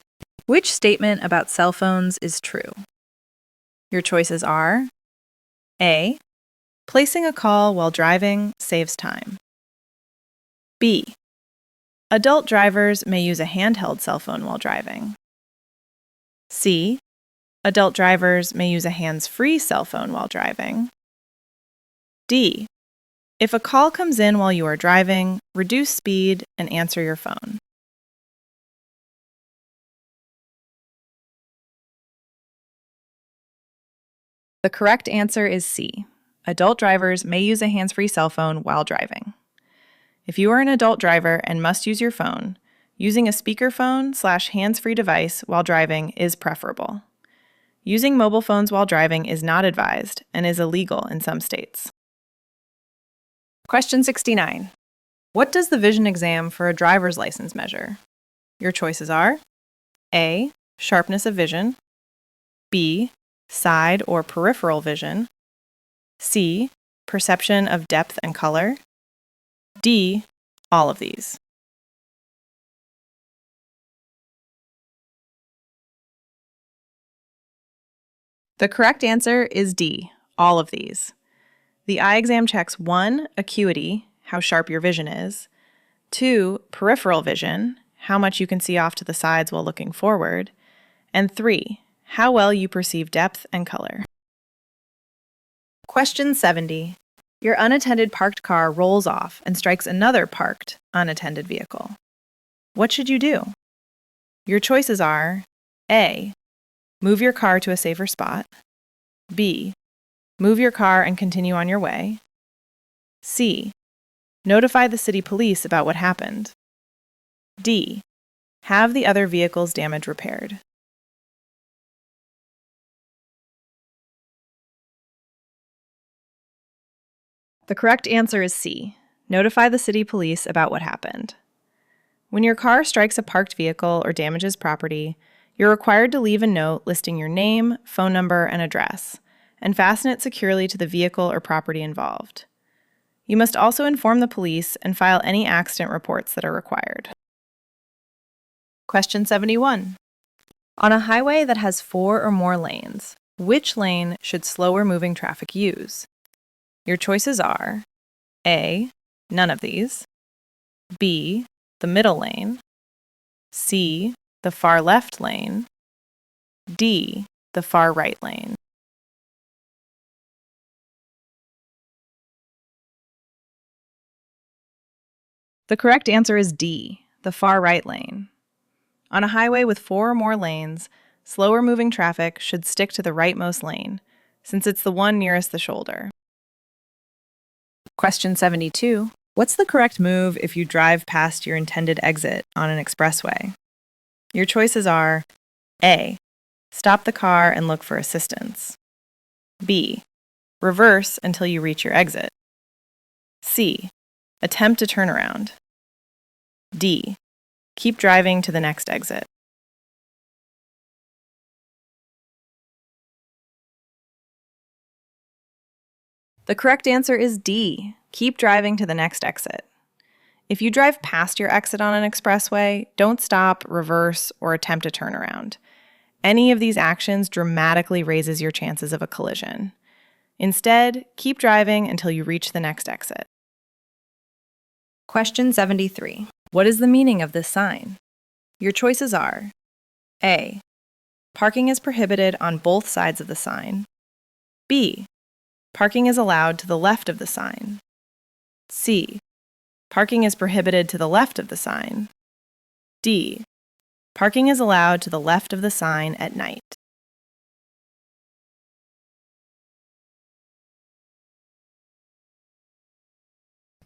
Which statement about cell phones is true? Your choices are A. Placing a call while driving saves time, B. Adult drivers may use a handheld cell phone while driving, C. Adult drivers may use a hands-free cell phone while driving, D. If a call comes in while you are driving, reduce speed and answer your phone. The correct answer is C. Adult drivers may use a hands-free cell phone while driving. If you are an adult driver and must use your phone, using a speakerphone/hands-free device while driving is preferable. Using mobile phones while driving is not advised and is illegal in some states. Question 69. What does the vision exam for a driver's license measure? Your choices are A. Sharpness of vision, B. Side or peripheral vision, C. Perception of depth and color, D. All of these. The correct answer is D. All of these. The eye exam checks 1. Acuity, how sharp your vision is, 2. Peripheral vision, how much you can see off to the sides while looking forward, and 3. How well you perceive depth and color. Question 70. Your unattended parked car rolls off and strikes another parked, unattended vehicle. What should you do? Your choices are A. Move your car to a safer spot, B. Move your car and continue on your way, C. Notify the city police about what happened, D. Have the other vehicle's damage repaired. The correct answer is C. Notify the city police about what happened. When your car strikes a parked vehicle or damages property, you're required to leave a note listing your name, phone number, and address, and fasten it securely to the vehicle or property involved. You must also inform the police and file any accident reports that are required. Question 71. On a highway that has 4 or more lanes, which lane should slower moving traffic use? Your choices are A. None of these, B. The middle lane, C. The far left lane, D. The far right lane. The correct answer is D. The far right lane. On a highway with 4 or more lanes, slower moving traffic should stick to the rightmost lane, since it's the one nearest the shoulder. Question 72. What's the correct move if you drive past your intended exit on an expressway? Your choices are A. Stop the car and look for assistance, B. Reverse until you reach your exit, C. Attempt a turnaround, D. Keep driving to the next exit. The correct answer is D. Keep driving to the next exit. If you drive past your exit on an expressway, don't stop, reverse, or attempt a turnaround. Any of these actions dramatically raises your chances of a collision. Instead, keep driving until you reach the next exit. Question 73. What is the meaning of this sign? Your choices are A. Parking is prohibited on both sides of the sign, B. Parking is allowed to the left of the sign, C. Parking is prohibited to the left of the sign, D. Parking is allowed to the left of the sign at night.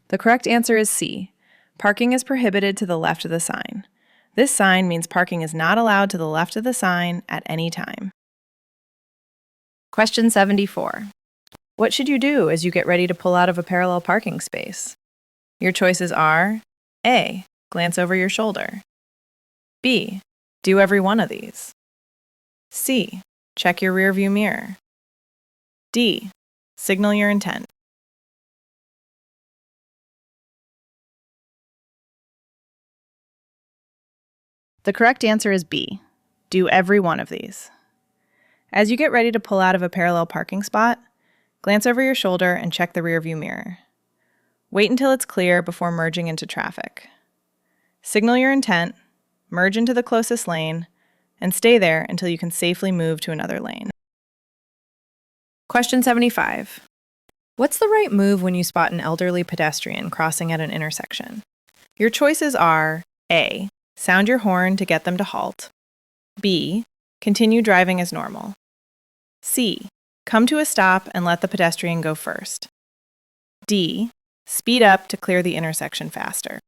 The correct answer is C. Parking is prohibited to the left of the sign. This sign means parking is not allowed to the left of the sign at any time. Question 74. What should you do as you get ready to pull out of a parallel parking space? Your choices are A. Glance over your shoulder, B. Do every one of these, C. Check your rearview mirror, D. Signal your intent. The correct answer is B. Do every one of these. As you get ready to pull out of a parallel parking spot, glance over your shoulder and check the rearview mirror. Wait until it's clear before merging into traffic. Signal your intent, merge into the closest lane, and stay there until you can safely move to another lane. Question 75. What's the right move when you spot an elderly pedestrian crossing at an intersection? Your choices are A. Sound your horn to get them to halt, B. Continue driving as normal, C. come to a stop and let the pedestrian go first. D, speed up to clear the intersection faster.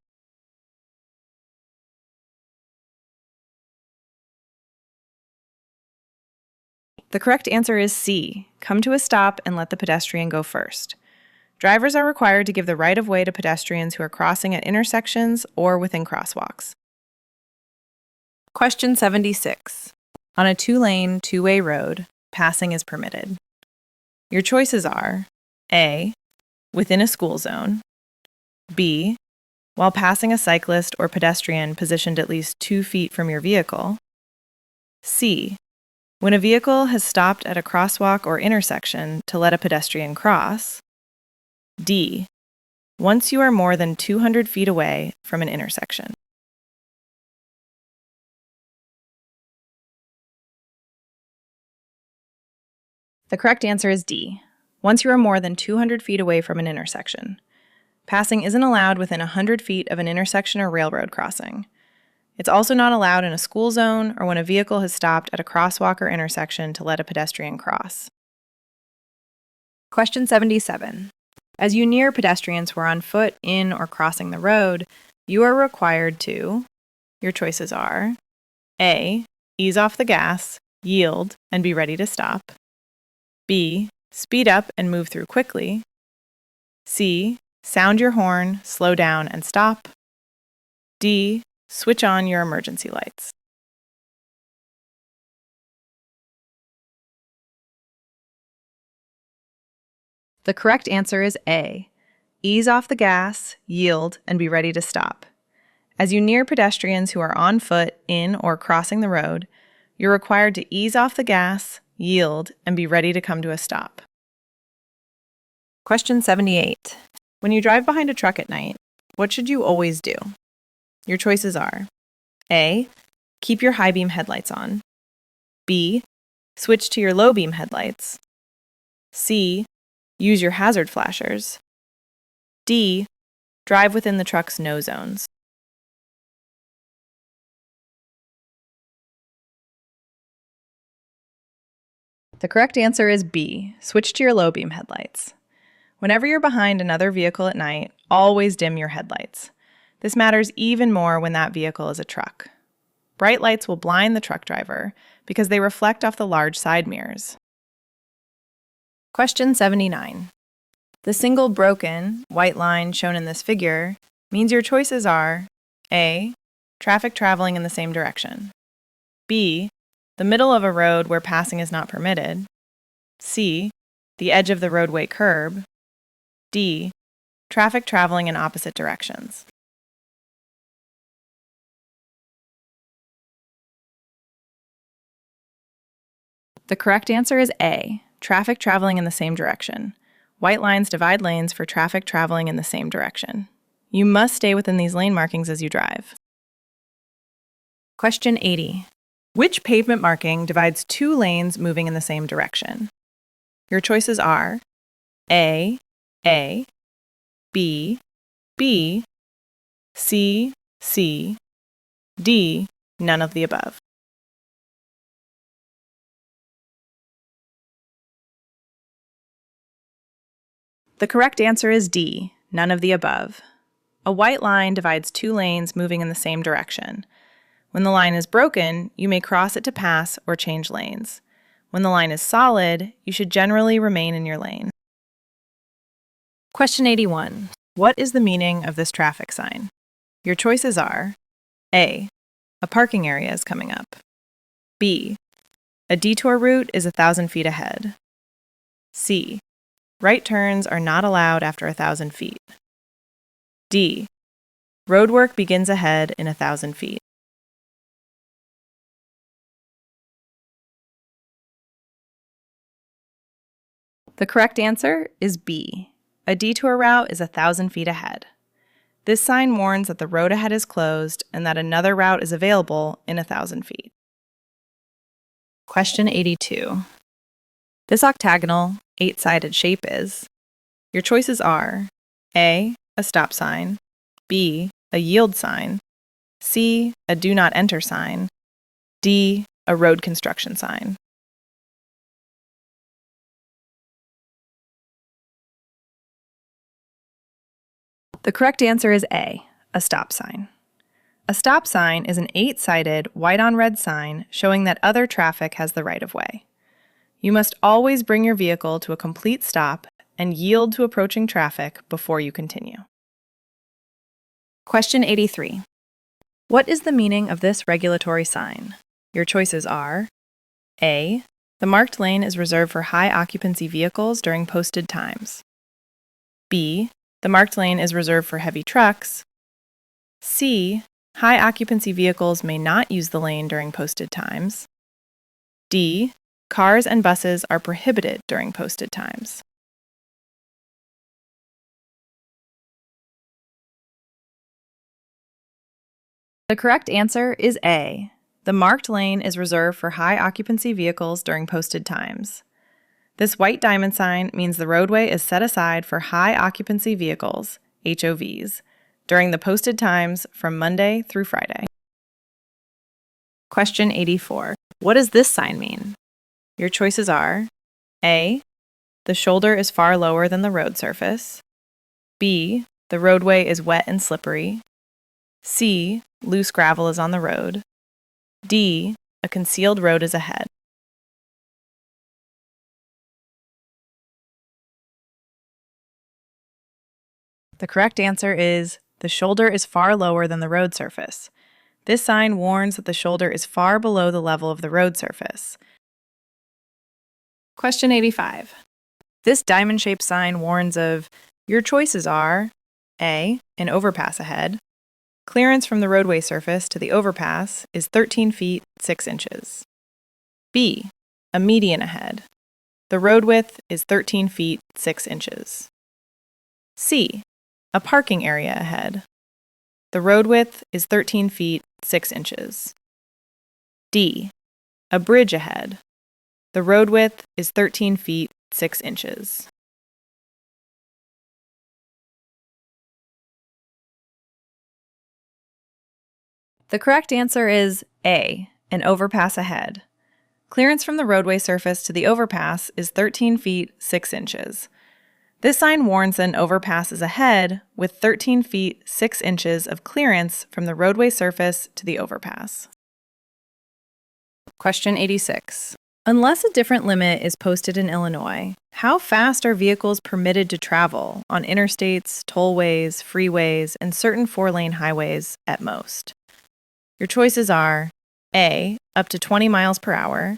The correct answer is C, come to a stop and let the pedestrian go first. Drivers are required to give the right of way to pedestrians who are crossing at intersections or within crosswalks. Question 76. On a two-lane, two-way road, passing is permitted. Your choices are A, within a school zone, B, while passing a cyclist or pedestrian positioned at least 2 feet from your vehicle, C, when a vehicle has stopped at a crosswalk or intersection to let a pedestrian cross, D, once you are more than 200 feet away from an intersection. The correct answer is D, once you are more than 200 feet away from an intersection. Passing isn't allowed within 100 feet of an intersection or railroad crossing. It's also not allowed in a school zone or when a vehicle has stopped at a crosswalk or intersection to let a pedestrian cross. Question 77. As you near pedestrians who are on foot, in, or crossing the road, you are required to, your choices are A, ease off the gas, yield, and be ready to stop. B, speed up and move through quickly. C, sound your horn, slow down, and stop. D, switch on your emergency lights. The correct answer is A, ease off the gas, yield, and be ready to stop. As you near pedestrians who are on foot, in, or crossing the road, you're required to ease off the gas, yield, and be ready to come to a stop. Question 78. When you drive behind a truck at night, what should you always do? Your choices are A, keep your high beam headlights on. B, switch to your low beam headlights. C, use your hazard flashers. D, drive within the truck's no zones. The correct answer is B, switch to your low beam headlights. Whenever you're behind another vehicle at night, always dim your headlights. This matters even more when that vehicle is a truck. Bright lights will blind the truck driver because they reflect off the large side mirrors. Question 79. The single broken, white line shown in this figure means your choices are A, traffic traveling in the same direction. B, the middle of a road where passing is not permitted. C, the edge of the roadway curb. D, traffic traveling in opposite directions. The correct answer is A, traffic traveling in the same direction. White lines divide lanes for traffic traveling in the same direction. You must stay within these lane markings as you drive. Question 80. Which pavement marking divides 2 lanes moving in the same direction? Your choices are A, B, B, C, C, D, none of the above. The correct answer is D, none of the above. A white line divides 2 lanes moving in the same direction. When the line is broken, you may cross it to pass or change lanes. When the line is solid, you should generally remain in your lane. Question 81. What is the meaning of this traffic sign? Your choices are A, a parking area is coming up. B, a detour route is 1,000 feet ahead. C, right turns are not allowed after 1,000 feet. D, roadwork begins ahead in 1,000 feet. The correct answer is B. A detour route is 1,000 feet ahead. This sign warns that the road ahead is closed and that another route is available in 1,000 feet. Question 82. This octagonal, 8-sided shape is, your choices are A, a stop sign, B, a yield sign, C, a do not enter sign, D, a road construction sign. The correct answer is A, a stop sign. A stop sign is an 8-sided, white-on-red sign showing that other traffic has the right-of-way. You must always bring your vehicle to a complete stop and yield to approaching traffic before you continue. Question 83. What is the meaning of this regulatory sign? Your choices are A. The marked lane is reserved for high-occupancy vehicles during posted times. B. The marked lane is reserved for heavy trucks. C. High-occupancy vehicles may not use the lane during posted times. D. Cars and buses are prohibited during posted times. The correct answer is A. The marked lane is reserved for high-occupancy vehicles during posted times. This white diamond sign means the roadway is set aside for high-occupancy vehicles, HOVs, during the posted times from Monday through Friday. Question 84. What does this sign mean? Your choices are A. The shoulder is far lower than the road surface. B. The roadway is wet and slippery. C. Loose gravel is on the road. D. A concealed road is ahead. The correct answer is the shoulder is far lower than the road surface. This sign warns that the shoulder is far below the level of the road surface. Question 85. This diamond-shaped sign warns of your choices are A. An overpass ahead. Clearance from the roadway surface to the overpass is 13 feet 6 inches. B. A median ahead. The road width is 13 feet 6 inches. C. A parking area ahead. The road width is 13 feet 6 inches. D. A bridge ahead. The road width is 13 feet 6 inches. The correct answer is A, an overpass ahead. Clearance from the roadway surface to the overpass is 13 feet 6 inches. This sign warns that an overpass is ahead with 13 feet 6 inches of clearance from the roadway surface to the overpass. Question 86. Unless a different limit is posted in Illinois, how fast are vehicles permitted to travel on interstates, tollways, freeways, and certain 4-lane highways at most? Your choices are A, up to 20 miles per hour,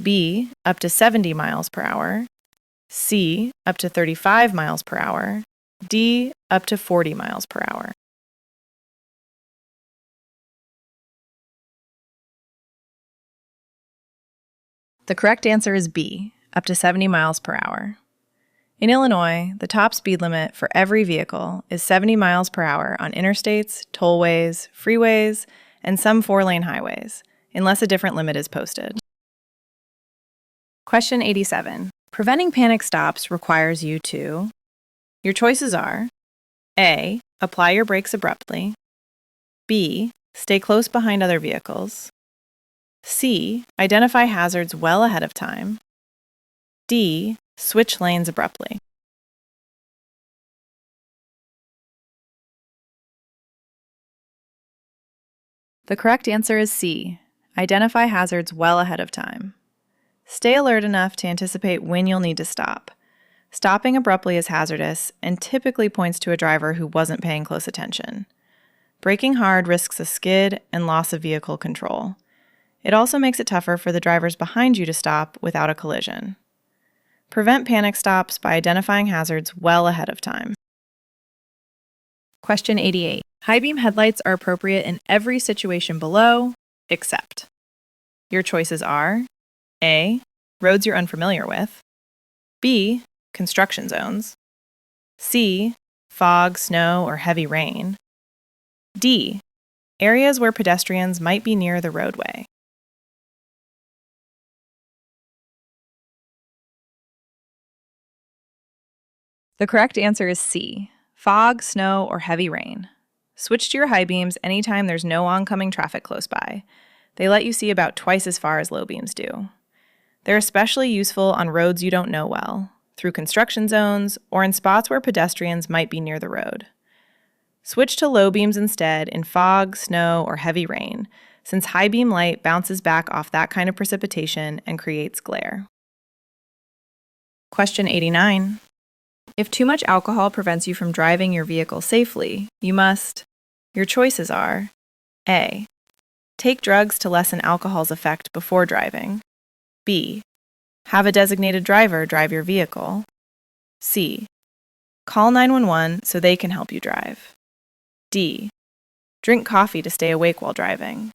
B, up to 70 miles per hour, C, up to 35 miles per hour, D, up to 40 miles per hour. The correct answer is B, up to 70 miles per hour. In Illinois, the top speed limit for every vehicle is 70 miles per hour on interstates, tollways, freeways, and some 4-lane highways, unless a different limit is posted. Question 87. Preventing panic stops requires you to... Your choices are A. Apply your brakes abruptly. B. Stay close behind other vehicles. C. Identify hazards well ahead of time. D. Switch lanes abruptly. The correct answer is C. Identify hazards well ahead of time. Stay alert enough to anticipate when you'll need to stop. Stopping abruptly is hazardous and typically points to a driver who wasn't paying close attention. Braking hard risks a skid and loss of vehicle control. It also makes it tougher for the drivers behind you to stop without a collision. Prevent panic stops by identifying hazards well ahead of time. Question 88. High beam headlights are appropriate in every situation below, except. Your choices are A. Roads you're unfamiliar with. B. Construction zones. C. Fog, snow, or heavy rain. D. Areas where pedestrians might be near the roadway. The correct answer is C. Fog, snow, or heavy rain. Switch to your high beams anytime there's no oncoming traffic close by. They let you see about twice as far as low beams do. They're especially useful on roads you don't know well, through construction zones, or in spots where pedestrians might be near the road. Switch to low beams instead in fog, snow, or heavy rain, since high beam light bounces back off that kind of precipitation and creates glare. Question 89. If too much alcohol prevents you from driving your vehicle safely, you must. Your choices are A. Take drugs to lessen alcohol's effect before driving. B. Have a designated driver drive your vehicle. C. Call 911 so they can help you drive. D. Drink coffee to stay awake while driving.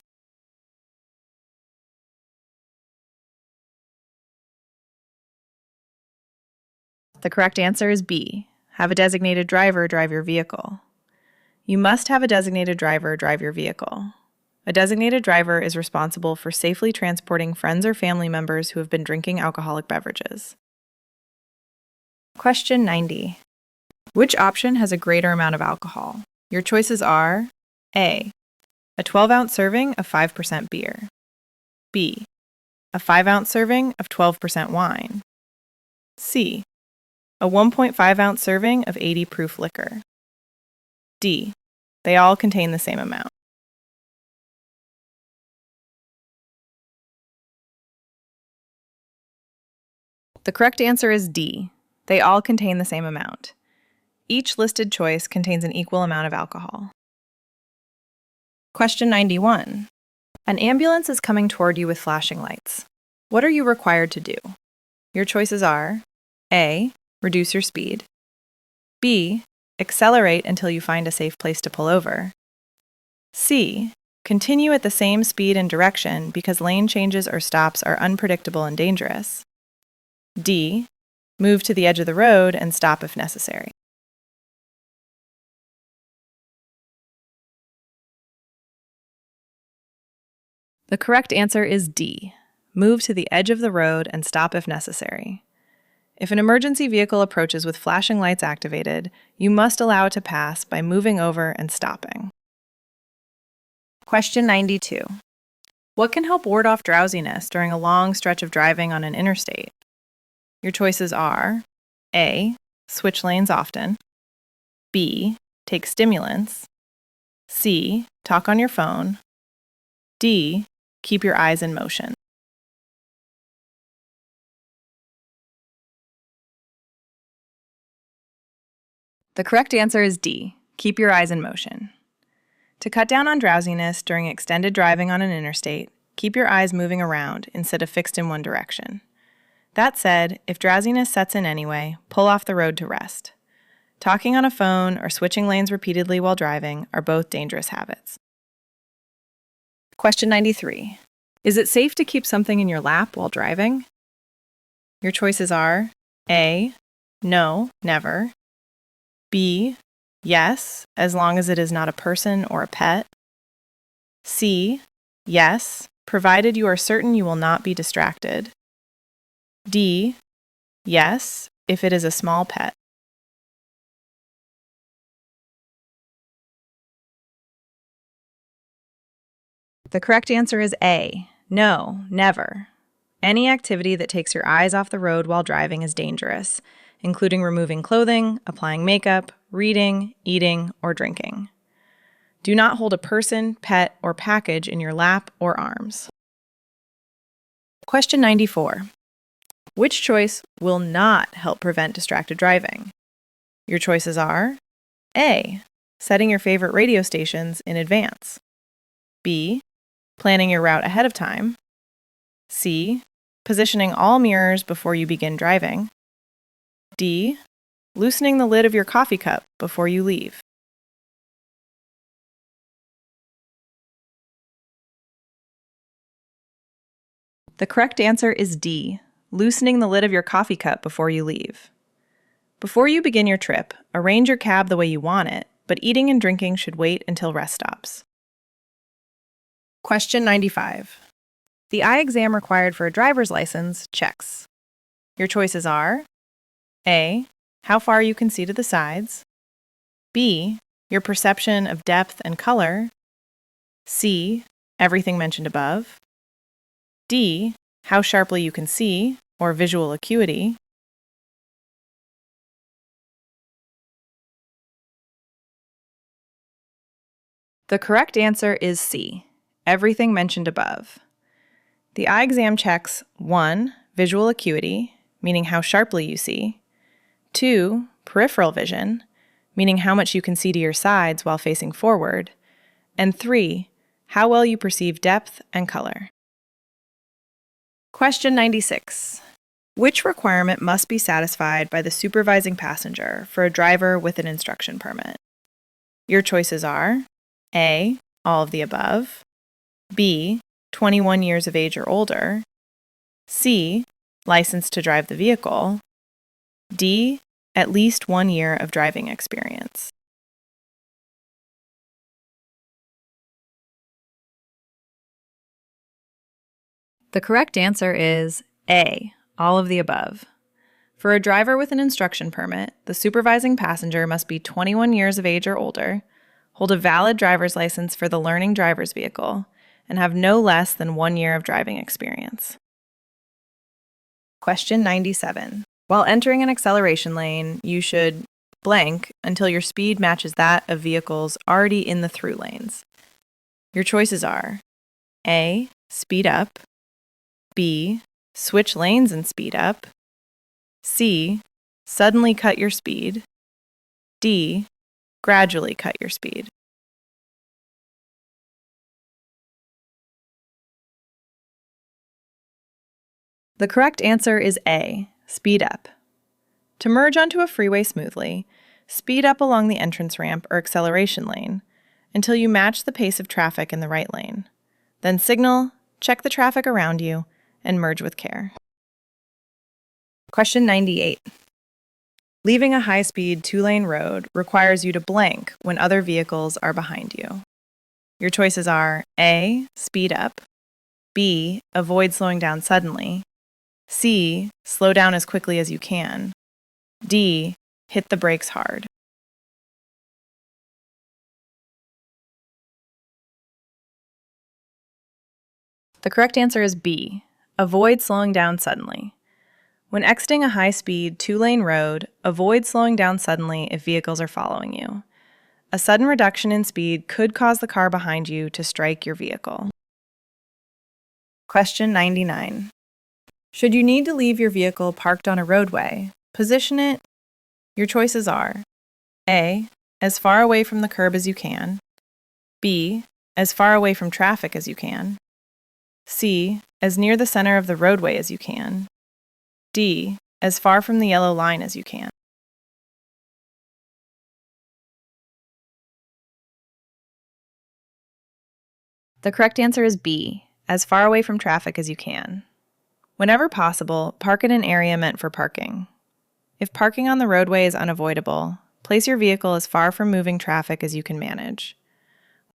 The correct answer is B. Have a designated driver drive your vehicle. You must have a designated driver drive your vehicle. A designated driver is responsible for safely transporting friends or family members who have been drinking alcoholic beverages. Question 90. Which option has a greater amount of alcohol? Your choices are A. A 12-ounce serving of 5% beer. B. A 5-ounce serving of 12% wine. C. A 1.5-ounce serving of 80 proof liquor. D. They all contain the same amount. The correct answer is D. They all contain the same amount. Each listed choice contains an equal amount of alcohol. Question 91. An ambulance is coming toward you with flashing lights. What are you required to do? Your choices are A. Reduce your speed. B. Accelerate until you find a safe place to pull over. C. Continue at the same speed and direction because lane changes or stops are unpredictable and dangerous. D. Move to the edge of the road and stop if necessary. The correct answer is D. Move to the edge of the road and stop if necessary. If an emergency vehicle approaches with flashing lights activated, you must allow it to pass by moving over and stopping. Question 92. What can help ward off drowsiness during a long stretch of driving on an interstate? Your choices are A. Switch lanes often. B. Take stimulants. C. Talk on your phone. D. Keep your eyes in motion. The correct answer is D. Keep your eyes in motion. To cut down on drowsiness during extended driving on an interstate, keep your eyes moving around instead of fixed in one direction. That said, if drowsiness sets in anyway, pull off the road to rest. Talking on a phone or switching lanes repeatedly while driving are both dangerous habits. Question 93. Is it safe to keep something in your lap while driving? Your choices are A. No, never. B. Yes, as long as it is not a person or a pet. C. Yes, provided you are certain you will not be distracted. D. Yes, if it is a small pet. The correct answer is A. No, never. Any activity that takes your eyes off the road while driving is dangerous, including removing clothing, applying makeup, reading, eating, or drinking. Do not hold a person, pet, or package in your lap or arms. Question 94. Which choice will not help prevent distracted driving? Your choices are A. Setting your favorite radio stations in advance. B. Planning your route ahead of time. C. Positioning all mirrors before you begin driving. D. Loosening the lid of your coffee cup before you leave. The correct answer is D. Loosening the lid of your coffee cup before you leave. Before you begin your trip, arrange your cab the way you want it, but eating and drinking should wait until rest stops. Question 95. The eye exam required for a driver's license checks. Your choices are A. How far you can see to the sides. B. Your perception of depth and color. C. Everything mentioned above. D. How sharply you can see, or visual acuity. The correct answer is C, everything mentioned above. The eye exam checks 1. Visual acuity, meaning how sharply you see. 2. Peripheral vision, meaning how much you can see to your sides while facing forward. And 3. How well you perceive depth and color. Question 96. Which requirement must be satisfied by the supervising passenger for a driver with an instruction permit? Your choices are A. All of the above, B. 21 years of age or older, C. Licensed to drive the vehicle, D. At least 1 year of driving experience. The correct answer is A. All of the above. For a driver with an instruction permit, the supervising passenger must be 21 years of age or older, hold a valid driver's license for the learning driver's vehicle, and have no less than 1 year of driving experience. Question 97. While entering an acceleration lane, you should blank until your speed matches that of vehicles already in the through lanes. Your choices are A. Speed up, B. Switch lanes and speed up, C. Suddenly cut your speed, D. Gradually cut your speed. The correct answer is A. Speed up. To merge onto a freeway smoothly, speed up along the entrance ramp or acceleration lane until you match the pace of traffic in the right lane. Then signal, check the traffic around you, and merge with care. Question 98. Leaving a high-speed 2-lane road requires you to blank when other vehicles are behind you. Your choices are A. Speed up, B. Avoid slowing down suddenly, C. Slow down as quickly as you can, D. Hit the brakes hard. The correct answer is B. Avoid slowing down suddenly. When exiting a high-speed 2-lane road, avoid slowing down suddenly if vehicles are following you. A sudden reduction in speed could cause the car behind you to strike your vehicle. Question 99. Should you need to leave your vehicle parked on a roadway, position it. Your choices are A. As far away from the curb as you can, B. As far away from traffic as you can, C. As near the center of the roadway as you can, D. As far from the yellow line as you can. The correct answer is B. As far away from traffic as you can. Whenever possible, park in an area meant for parking. If parking on the roadway is unavoidable, place your vehicle as far from moving traffic as you can manage.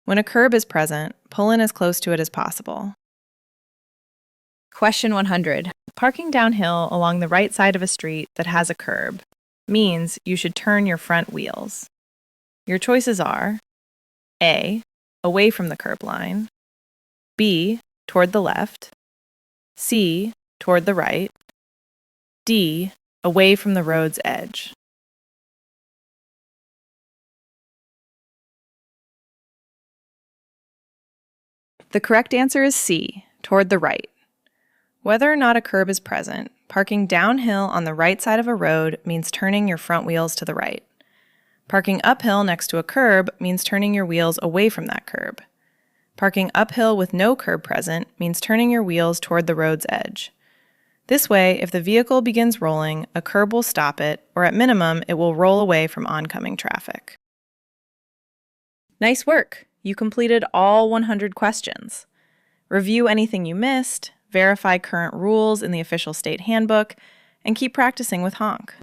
When a curb is present, pull in as close to it as possible. Question 100. Parking downhill along the right side of a street that has a curb means you should turn your front wheels. Your choices are A. Away from the curb line, B. Toward the left, C. Toward the right, D. Away from the road's edge. The correct answer is C. Toward the right. Whether or not a curb is present, parking downhill on the right side of a road means turning your front wheels to the right. Parking uphill next to a curb means turning your wheels away from that curb. Parking uphill with no curb present means turning your wheels toward the road's edge. This way, if the vehicle begins rolling, a curb will stop it, or at minimum, it will roll away from oncoming traffic. Nice work! You completed all 100 questions. Review anything you missed, verify current rules in the official state handbook, and keep practicing with Honk.